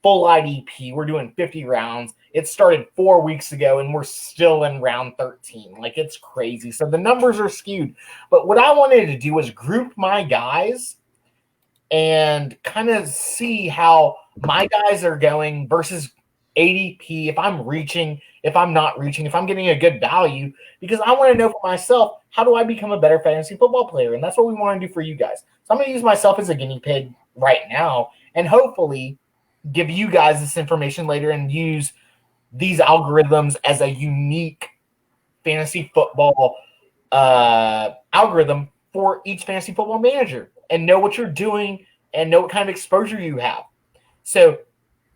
Full IDP. We're doing 50 rounds. It started 4 weeks ago, and we're still in round 13. Like, it's crazy. So the numbers are skewed. But what I wanted to do was group my guys and kind of see how my guys are going versus ADP, if I'm reaching, if I'm not reaching, if I'm getting a good value, because I want to know for myself, how do I become a better fantasy football player? And that's what we want to do for you guys. So I'm going to use myself as a guinea pig right now and hopefully give you guys this information later and use these algorithms as a unique fantasy football algorithm for each fantasy football manager and know what you're doing and know what kind of exposure you have. So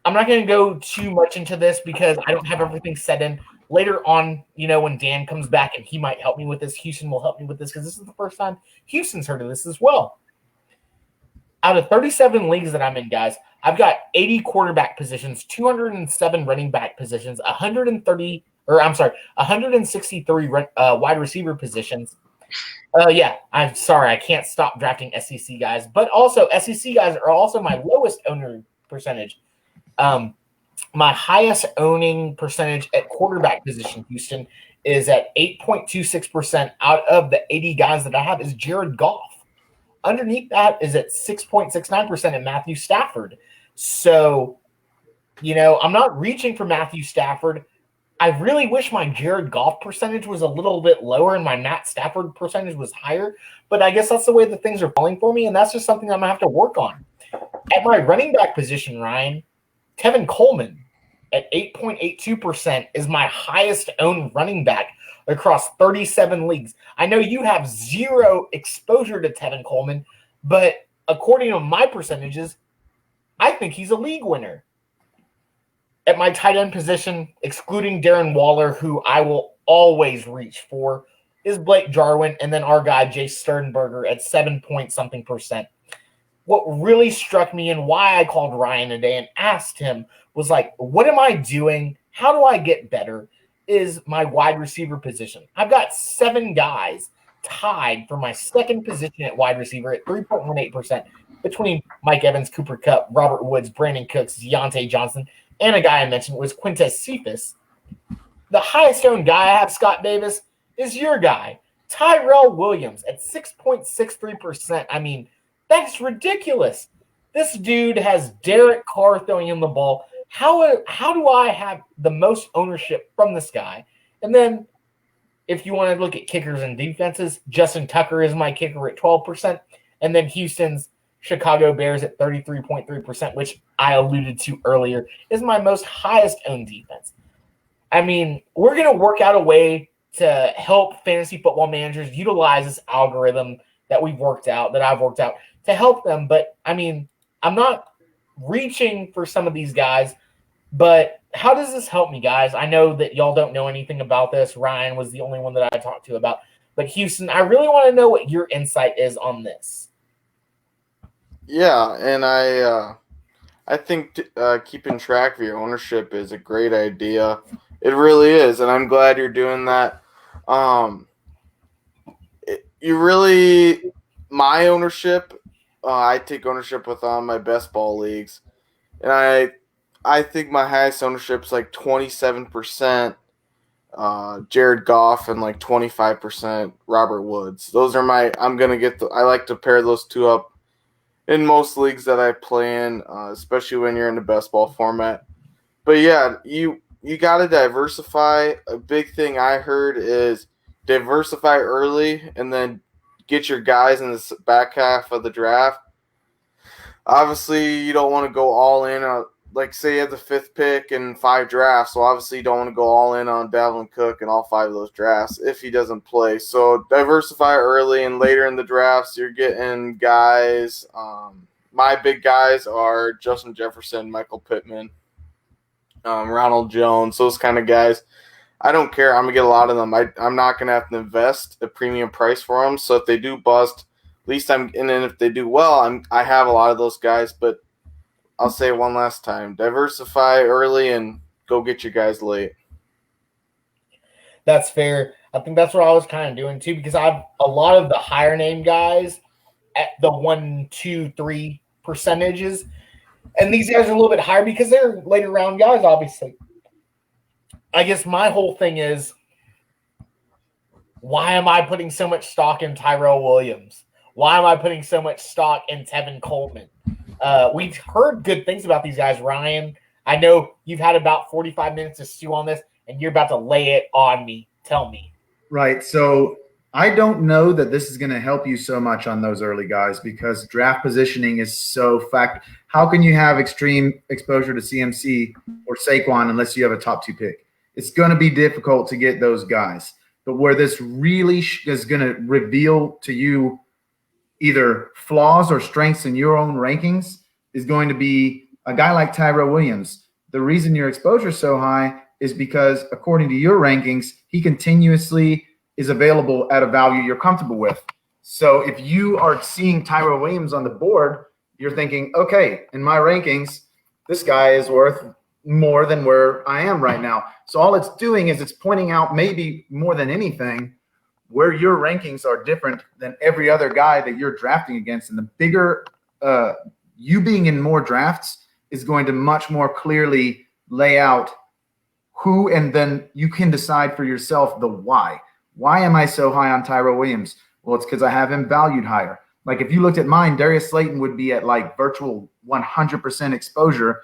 I'm not going to go too much into this because I don't have everything set in. Later on, when Dan comes back and he might help me with this, Houston will help me with this because this is the first time Houston's heard of this as well. Out of 37 leagues that I'm in, guys, I've got 80 quarterback positions, 207 running back positions, 163 wide receiver positions. I'm sorry, I can't stop drafting SEC guys, but also SEC guys are also my lowest owner percentage. My highest owning percentage at quarterback position, Houston, is at 8.26% out of the 80 guys that I have is Jared Goff. Underneath that is at 6.69% at Matthew Stafford. So, I'm not reaching for Matthew Stafford. I really wish my Jared Goff percentage was a little bit lower and my Matt Stafford percentage was higher, but I guess that's the way that things are falling for me, and that's just something I'm going to have to work on. At my running back position, Ryan, Tevin Coleman at 8.82% is my highest owned running back across 37 leagues. I know you have zero exposure to Tevin Coleman, but according to my percentages, I think he's a league winner. At my tight end position, excluding Darren Waller, who I will always reach for, is Blake Jarwin, and then our guy, Jay Sternberger, at 7-point-something%. What really struck me and why I called Ryan today and asked him was like, what am I doing? How do I get better? Is my wide receiver position. I've got 7 guys tied for my second position at wide receiver at 3.18% between Mike Evans, Cooper Kupp, Robert Woods, Brandon Cooks, Deontay Johnson, and a guy I mentioned was Quintez Cephas. The highest owned guy I have, Scott Davis, is your guy, Tyra Williams, at 6.63%. I mean, that's ridiculous. This dude has Derek Carr throwing him the ball. How do I have the most ownership from this guy? And then if you want to look at kickers and defenses, Justin Tucker is my kicker at 12%. And then Houston's Chicago Bears at 33.3%, which I alluded to earlier, is my most highest owned defense. I mean, we're going to work out a way to help fantasy football managers utilize this algorithm that I've worked out to help them. But I mean, I'm not reaching for some of these guys, but how does this help me, guys? I know that y'all don't know anything about this. Ryan was the only one that I talked to about, but Houston, I really want to know what your insight is on this. Yeah, and I think keeping track of your ownership is a great idea. It really is, and I'm glad you're doing that. My ownership, I take ownership with my best ball leagues, and I think my highest ownership is like 27% Jared Goff and like 25% Robert Woods. Those are I like to pair those two up in most leagues that I play in, especially when you're in the best ball format. But yeah, you you got to diversify. A big thing I heard is diversify early and then get your guys in the back half of the draft. Obviously, you don't want to go all in on, like, say you have the 5th pick and 5 drafts, so obviously you don't want to go all in on Dalvin Cook in all 5 of those drafts if he doesn't play. So diversify early, and later in the drafts, you're getting guys. My big guys are Justin Jefferson, Michael Pittman, Ronald Jones, those kind of guys. I don't care. I'm going to get a lot of them. I'm not going to have to invest a premium price for them, so if they do bust, at least and then if they do well, I have a lot of those guys, but I'll say it one last time. Diversify early and go get your guys late. That's fair. I think that's what I was kind of doing too, because I have a lot of the higher name guys at the 1, 2, 3 percentages. And these guys are a little bit higher because they're later round guys, obviously. I guess my whole thing is, why am I putting so much stock in Tyra Williams? Why am I putting so much stock in Tevin Coleman? We've heard good things about these guys, Ryan. I know you've had about 45 minutes to stew on this, and you're about to lay it on me. Tell me. Right. So I don't know that this is going to help you so much on those early guys because draft positioning is so fact. How can you have extreme exposure to CMC or Saquon unless you have a top 2 pick? It's going to be difficult to get those guys. But where this really is going to reveal to you either flaws or strengths in your own rankings is going to be a guy like Tyra Williams. The reason your exposure is so high is because, according to your rankings, he continuously is available at a value you're comfortable with. So if you are seeing Tyra Williams on the board, you're thinking, okay, in my rankings, this guy is worth more than where I am right now. So all it's doing is it's pointing out, maybe more than anything, where your rankings are different than every other guy that you're drafting against. And the bigger you being in more drafts is going to much more clearly lay out who, and then you can decide for yourself the why. Why am I so high on Tyra Williams? Well, it's because I have him valued higher. Like if you looked at mine, Darius Slayton would be at like virtual 100% exposure.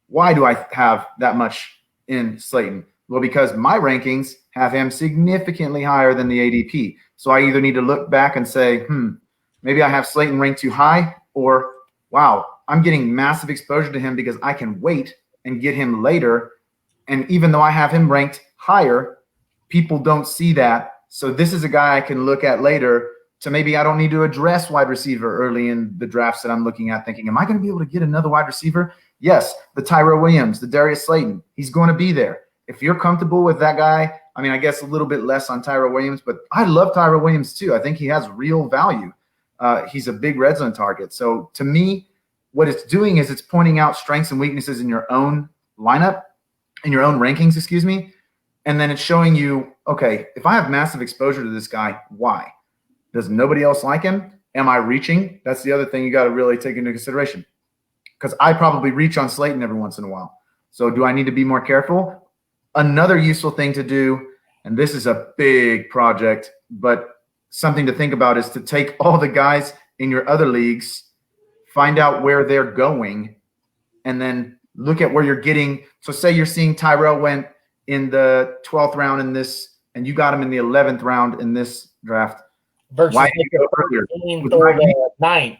Why do I have that much in Slayton? Well, because my rankings have him significantly higher than the ADP. So I either need to look back and say, maybe I have Slayton ranked too high, or wow, I'm getting massive exposure to him because I can wait and get him later. And even though I have him ranked higher, people don't see that. So this is a guy I can look at later. So maybe I don't need to address wide receiver early in the drafts that I'm looking at, thinking, am I going to be able to get another wide receiver? Yes, the Tyra Williams, the Darius Slayton, he's going to be there. If you're comfortable with that guy, I mean, I guess a little bit less on Tyra Williams, but I love Tyra Williams too. I think he has real value. He's a big red zone target. So to me, what it's doing is it's pointing out strengths and weaknesses in your own lineup, in your own rankings, excuse me. And then it's showing you, okay, if I have massive exposure to this guy, why? Does nobody else like him? Am I reaching? That's the other thing you got to really take into consideration. Because I probably reach on Slayton every once in a while. So do I need to be more careful? Another useful thing to do, and this is a big project, but something to think about, is to take all the guys in your other leagues, find out where they're going, and then look at where you're getting. So say you're seeing Tyrell went in the 12th round in this, and you got him in the 11th round in this draft. Versus Why did you go earlier? 13th or the 9th.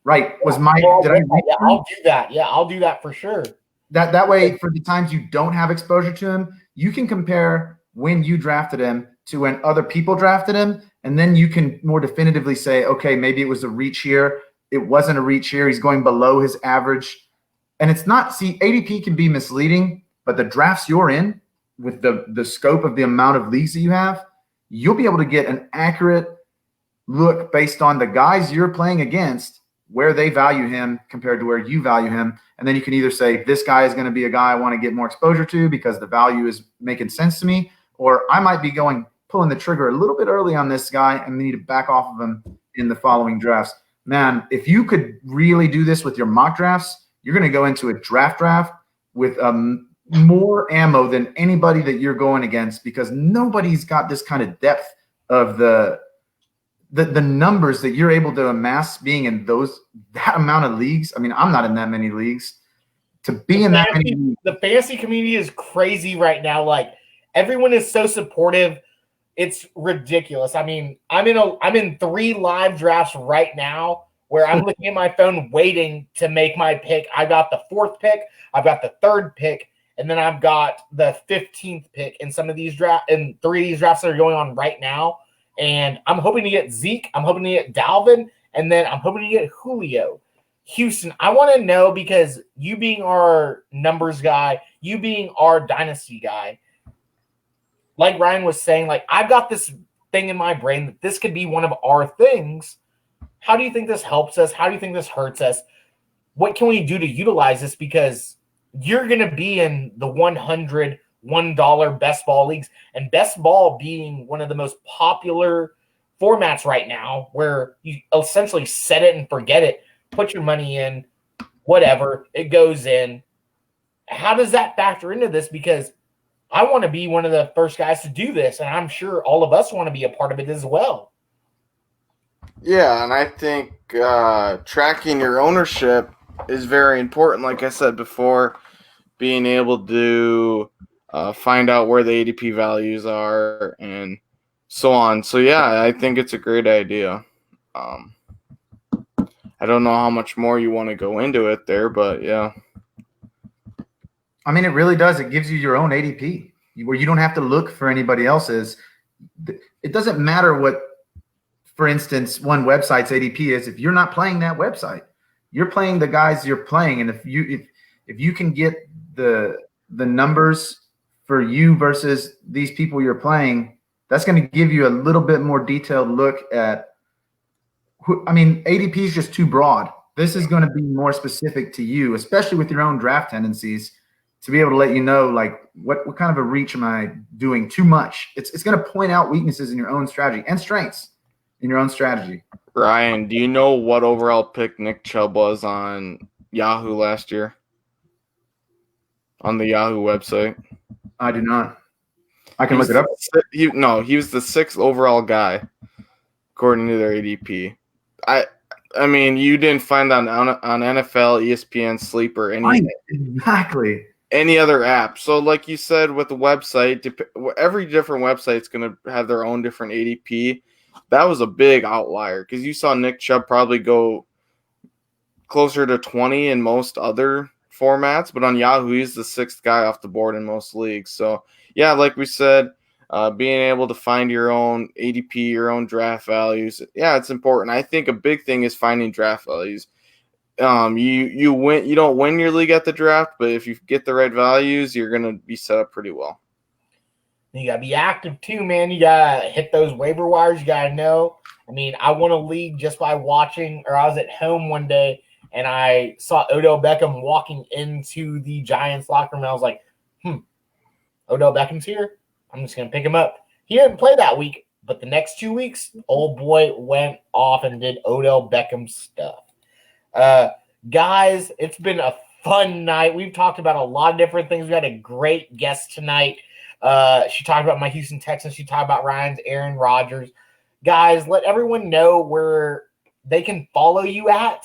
Right. Was my I'll do that. Yeah, I'll do that for sure. That way, for the times you don't have exposure to him, you can compare when you drafted him to when other people drafted him, and then you can more definitively say, okay, maybe it was a reach here. It wasn't a reach here. He's going below his average. And it's not, see, ADP can be misleading, but the drafts you're in, with the scope of the amount of leagues that you have, you'll be able to get an accurate look based on the guys you're playing against, where they value him compared to where you value him. And then you can either say, this guy is going to be a guy I want to get more exposure to because the value is making sense to me, or I might be pulling the trigger a little bit early on this guy and need to back off of him in the following drafts. Man, if you could really do this with your mock drafts, you're going to go into a draft with more ammo than anybody that you're going against, because nobody's got this kind of depth of the numbers that you're able to amass being in that amount of leagues. I mean, I'm not in that many leagues. to be in that many. The fantasy community is crazy right now. Like everyone is so supportive. It's ridiculous. I mean, I'm in 3 live drafts right now where I'm looking at my phone waiting to make my pick. I got the 4th pick, I've got the 3rd pick, and then I've got the 15th pick in some of these drafts, in 3 of these drafts that are going on right now. And I'm hoping to get Zeke, I'm hoping to get Dalvin, and then I'm hoping to get Julio. Houston, I want to know, because you being our numbers guy, you being our dynasty guy, like Ryan was saying, like I've got this thing in my brain that this could be one of our things. How do you think this helps us? How do you think this hurts us? What can we do to utilize this? Because you're going to be in the $101 best ball leagues, and best ball being one of the most popular formats right now, where you essentially set it and forget it, put your money in, whatever, it goes in. How does that factor into this? Because I want to be one of the first guys to do this, and I'm sure all of us want to be a part of it as well. Yeah, and I think tracking your ownership is very important. Like I said before, being able to find out where the ADP values are and so on. So, yeah, I think it's a great idea. I don't know how much more you want to go into it there, but, yeah. I mean, it really does. It gives you your own ADP where you don't have to look for anybody else's. It doesn't matter what, for instance, one website's ADP is. If you're not playing that website, you're playing the guys you're playing. And if you can get the numbers for you versus these people you're playing, that's going to give you a little bit more detailed look at ADP is just too broad. This is going to be more specific to you, especially with your own draft tendencies, to be able to let you know, like, what kind of a reach am I doing too much? It's going to point out weaknesses in your own strategy and strengths in your own strategy. Ryan, do you know what overall pick Nick Chubb was on Yahoo last year? On the Yahoo website? I do not. I can look it up. He was the 6th overall guy, according to their ADP. I mean, you didn't find that on NFL, ESPN, Sleeper, any other app. So, like you said, with the website, every different website is going to have their own different ADP. That was a big outlier because you saw Nick Chubb probably go closer to 20 in most other formats, but on Yahoo, he's the 6th guy off the board in most leagues. So, yeah, like we said, being able to find your own ADP, your own draft values, yeah, it's important. I think a big thing is finding draft values. You win. You don't win your league at the draft, but if you get the right values, you're gonna be set up pretty well. You gotta be active too, man. You gotta hit those waiver wires. You gotta know. I mean, I won a league just by watching, or I was at home one day and I saw Odell Beckham walking into the Giants locker room. And I was like, Odell Beckham's here. I'm just gonna pick him up. He didn't play that week, but the next 2 weeks, old boy went off and did Odell Beckham stuff. Guys, it's been a fun night. We've talked about a lot of different things. We had a great guest tonight. She talked about my Houston Texans. She talked about Ryan's Aaron Rodgers. Guys, let everyone know where they can follow you at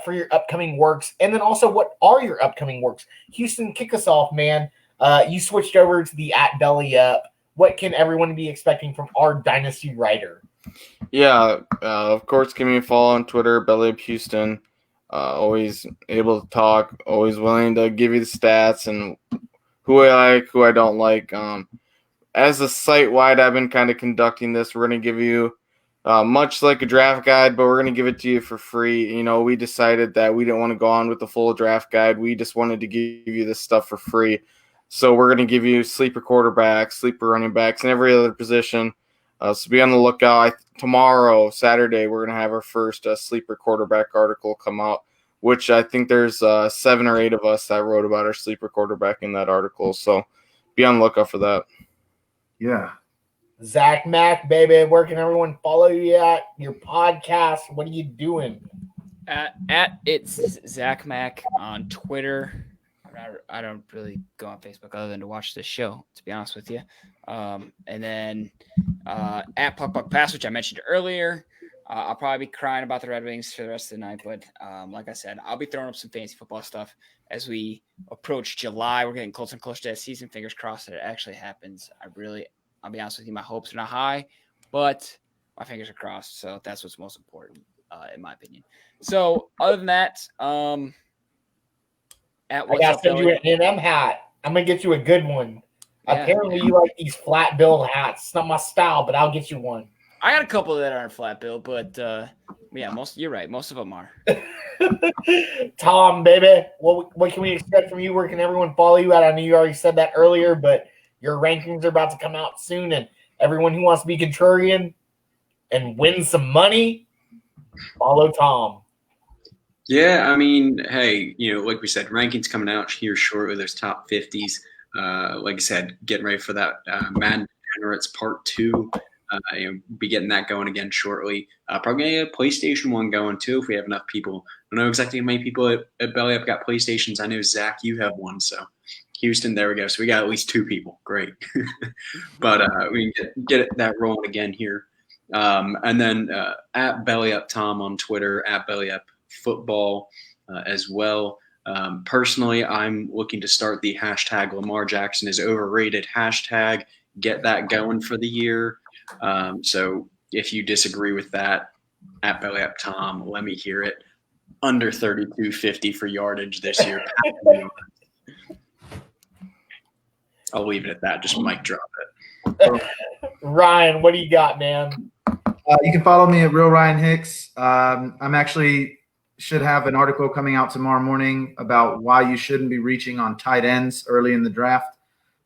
for your upcoming works. And then also, what are your upcoming works? Houston, kick us off, man. You switched over to the @Belly Up. What can everyone be expecting from our Dynasty writer? Yeah, of course, give me a follow on Twitter, Belly Up Houston. Always able to talk, always willing to give you the stats and who I like, who I don't like. As a site-wide, I've been kind of conducting this. We're going to give you much like a draft guide, but we're going to give it to you for free. You know, we decided that we didn't want to go on with the full draft guide. We just wanted to give you this stuff for free. So we're going to give you sleeper quarterbacks, sleeper running backs, and every other position. So be on the lookout. Tomorrow, Saturday, we're going to have our first sleeper quarterback article come out, which I think there's 7 or 8 of us that wrote about our sleeper quarterback in that article. So be on the lookout for that. Yeah. Zach Mack, baby, where can everyone follow you at? Your podcast, what are you doing? At it's Zach Mack on Twitter. I don't really go on Facebook other than to watch this show, to be honest with you. And then at Puck Pass, which I mentioned earlier. I'll probably be crying about the Red Wings for the rest of the night, but like I said, I'll be throwing up some fantasy football stuff as we approach July. We're getting closer and closer to that season. Fingers crossed that it actually happens. I'll be honest with you, my hopes are not high, but my fingers are crossed. So that's what's most important, in my opinion. So other than that, I gotta send you an NM hat. I'm gonna get you a good one. Yeah. Apparently, you like these flat bill hats. It's not my style, but I'll get you one. I got a couple that aren't flat bill, but yeah, you're right. Most of them are. Tom, baby, what can we expect from you? Where can everyone follow you at? I know you already said that earlier, but your rankings are about to come out soon, and everyone who wants to be contrarian and win some money, follow Tom. Yeah, I mean, hey, like we said, rankings coming out here shortly. There's top 50s. Like I said, getting ready for that Madden Degenerates Part 2. Be getting that going again shortly. Probably gonna get a PlayStation 1 going too if we have enough people. I don't know exactly how many people at Belly Up got PlayStations. I know, Zach, you have one. So Houston, there we go. So we got at least 2 people. Great. But we can get that rolling again here. And then at Belly Up Tom on Twitter, at Belly Up Football as well. Personally, I'm looking to start the hashtag Lamar Jackson is overrated hashtag. Get that going for the year. So if you disagree with that, at Belly Up Tom, let me hear it. Under 32.50 for yardage this year. I'll leave it at that. Just mic drop it. Ryan, what do you got, man? You can follow me at Real Ryan Hicks. I'm actually should have an article coming out tomorrow morning about why you shouldn't be reaching on tight ends early in the draft.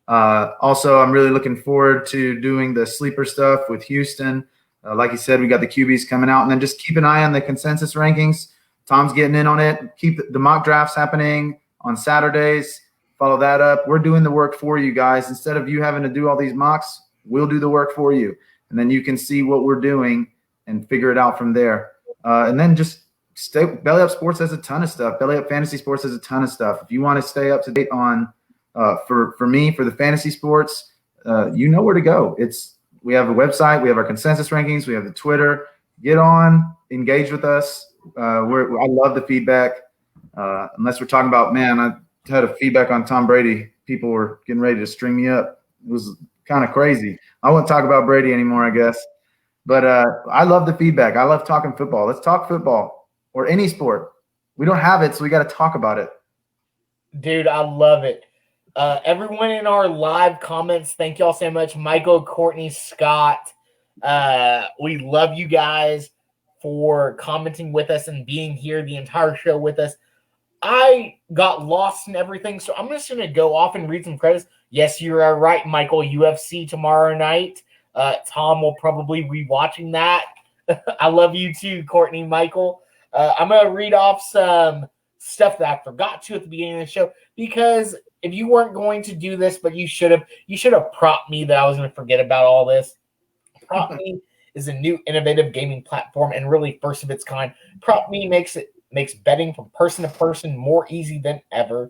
Also, I'm really looking forward to doing the sleeper stuff with Houston. Like you said, we got the QBs coming out, and then just keep an eye on the consensus rankings. Tom's getting in on it. Keep the mock drafts happening on Saturdays. Follow that up. We're doing the work for you guys. Instead of you having to do all these mocks, we'll do the work for you. And then you can see what we're doing and figure it out from there. And then just stay. Belly Up Sports has a ton of stuff. Belly Up Fantasy Sports has a ton of stuff. If you want to stay up to date on for me, for the fantasy sports, you know where to go. We have a website, we have our consensus rankings, we have the Twitter. Get on, engage with us. I love the feedback. Unless we're talking about, man, I had a feedback on Tom Brady. People were getting ready to string me up. It was kind of crazy. I won't talk about Brady anymore, I guess. But I love the feedback. I love talking football. Let's talk football or any sport. We don't have it, so we got to talk about it. Dude, I love it. Everyone in our live comments, thank y'all so much. Michael, Courtney, Scott, we love you guys for commenting with us and being here the entire show with us. I got lost in everything, so I'm just going to go off and read some credits. Yes, you're right, Michael. UFC tomorrow night. Tom will probably be watching that. I love you too, Courtney, Michael. I'm going to read off some stuff that I forgot to at the beginning of the show, because if you weren't going to do this, but you should have propped me that I was going to forget about all this. Prop Me is a new innovative gaming platform and really first of its kind. Prop Me makes betting from person to person more easier than ever.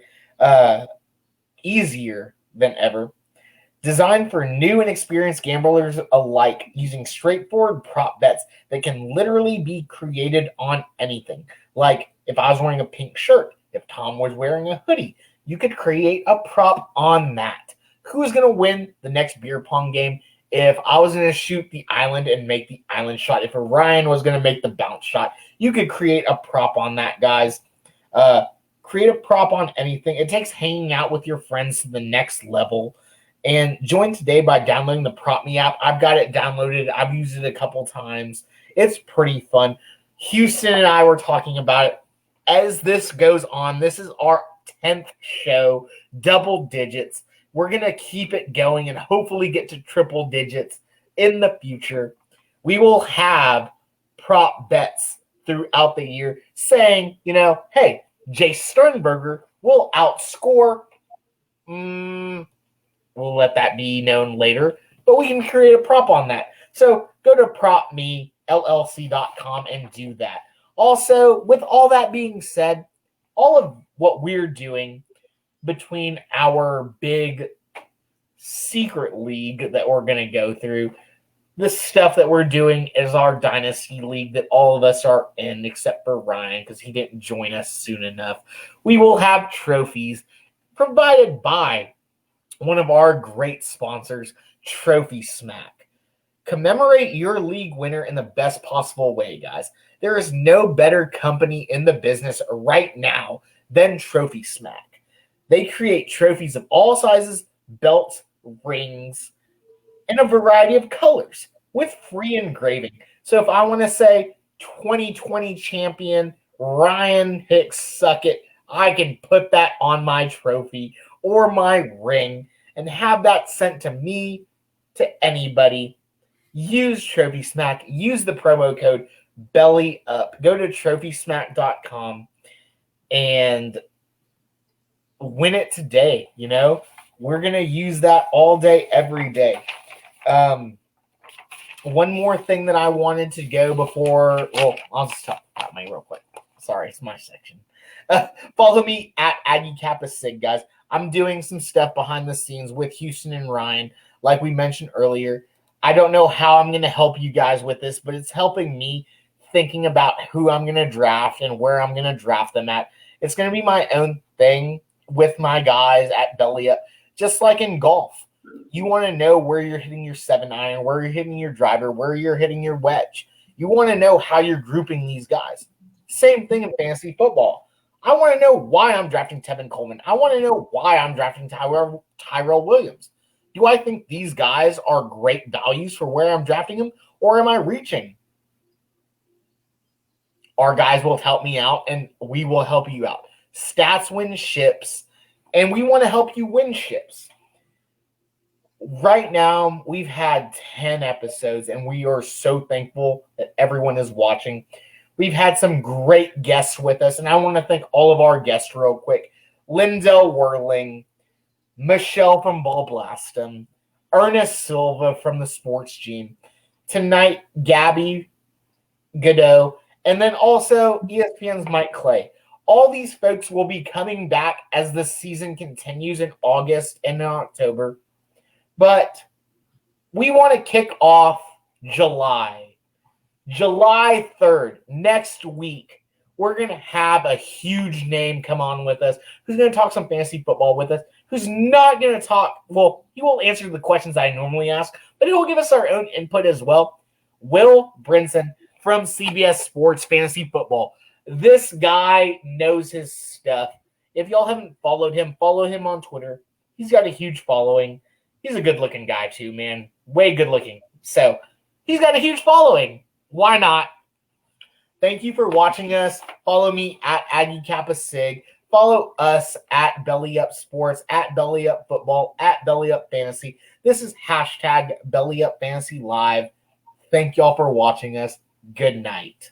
Designed for new and experienced gamblers alike, using straightforward prop bets that can literally be created on anything. Like if I was wearing a pink shirt, if Tom was wearing a hoodie, you could create a prop on that. Who's going to win the next beer pong game? If I was going to shoot the island and make the island shot, if Ryan was going to make the bounce shot, you could create a prop on that, guys. Create a prop on anything. It takes hanging out with your friends to the next level. And join today by downloading the Prop Me app. I've got it downloaded. I've used it a couple times. It's pretty fun. Houston and I were talking about it. As this goes on, this is our 10th show, double digits. We're going to keep it going and hopefully get to triple digits in the future. We will have prop bets throughout the year saying, hey, Jay Sternberger will outscore. We'll let that be known later, but we can create a prop on that. So go to propmellc.com and do that. Also, with all that being said, all of what we're doing between our big secret league that we're going to go through, this stuff that we're doing is our dynasty league that all of us are in except for Ryan because he didn't join us soon enough. We will have trophies provided by one of our great sponsors, Trophy Smack. Commemorate your league winner in the best possible way, guys. There is no better company in the business right now than Trophy Smack. They create trophies of all sizes, belts, rings, in a variety of colors with free engraving. So if I want to say 2020 champion Ryan Hicks Suckett, I can put that on my trophy or my ring and have that sent to me, to anybody. Use Trophy Smack. Use the promo code BELLYUP. Go to trophysmack.com and win it today. You know, we're going to use that all day, every day. One more thing that I wanted to go before. Well, I'll just talk about me real quick. Sorry, it's my section. Follow me at Aggie Kappa Sig, guys. I'm doing some stuff behind the scenes with Houston and Ryan, like we mentioned earlier. I don't know how I'm going to help you guys with this, but it's helping me thinking about who I'm going to draft and where I'm going to draft them at. It's going to be my own thing with my guys at Belly Up, just like in golf. You want to know where you're hitting your 7-iron, where you're hitting your driver, where you're hitting your wedge. You want to know how you're grouping these guys. Same thing in fantasy football. I want to know why I'm drafting Tevin Coleman. I want to know why I'm drafting Tyra Williams. Do I think these guys are great values for where I'm drafting them, or am I reaching? Our guys will help me out, and we will help you out. Stats win ships, and we want to help you win ships. Right now, we've had 10 episodes, and we are so thankful that everyone is watching. We've had some great guests with us, and I want to thank all of our guests real quick. Lindell Whirling, Michelle from Ball Blastum, Ernest Silva from the Sports Gene, tonight, Gabby Godot, and then also ESPN's Mike Clay. All these folks will be coming back as the season continues in August and in October. But we want to kick off July 3rd, next week. We're going to have a huge name come on with us who's going to talk some fantasy football with us, who's not going to talk, well, he will answer the questions I normally ask, but he will give us our own input as well. Will Brinson from CBS Sports Fantasy Football. This guy knows his stuff. If y'all haven't followed him, follow him on Twitter. He's got a huge following. He's a good-looking guy, too, man. Way good-looking. So, he's got a huge following. Why not? Thank you for watching us. Follow me at Aggie Kappa Sig. Follow us at Belly Up Sports, at Belly Up Football, at Belly Up Fantasy. This is hashtag Belly Up Fantasy Live. Thank y'all for watching us. Good night.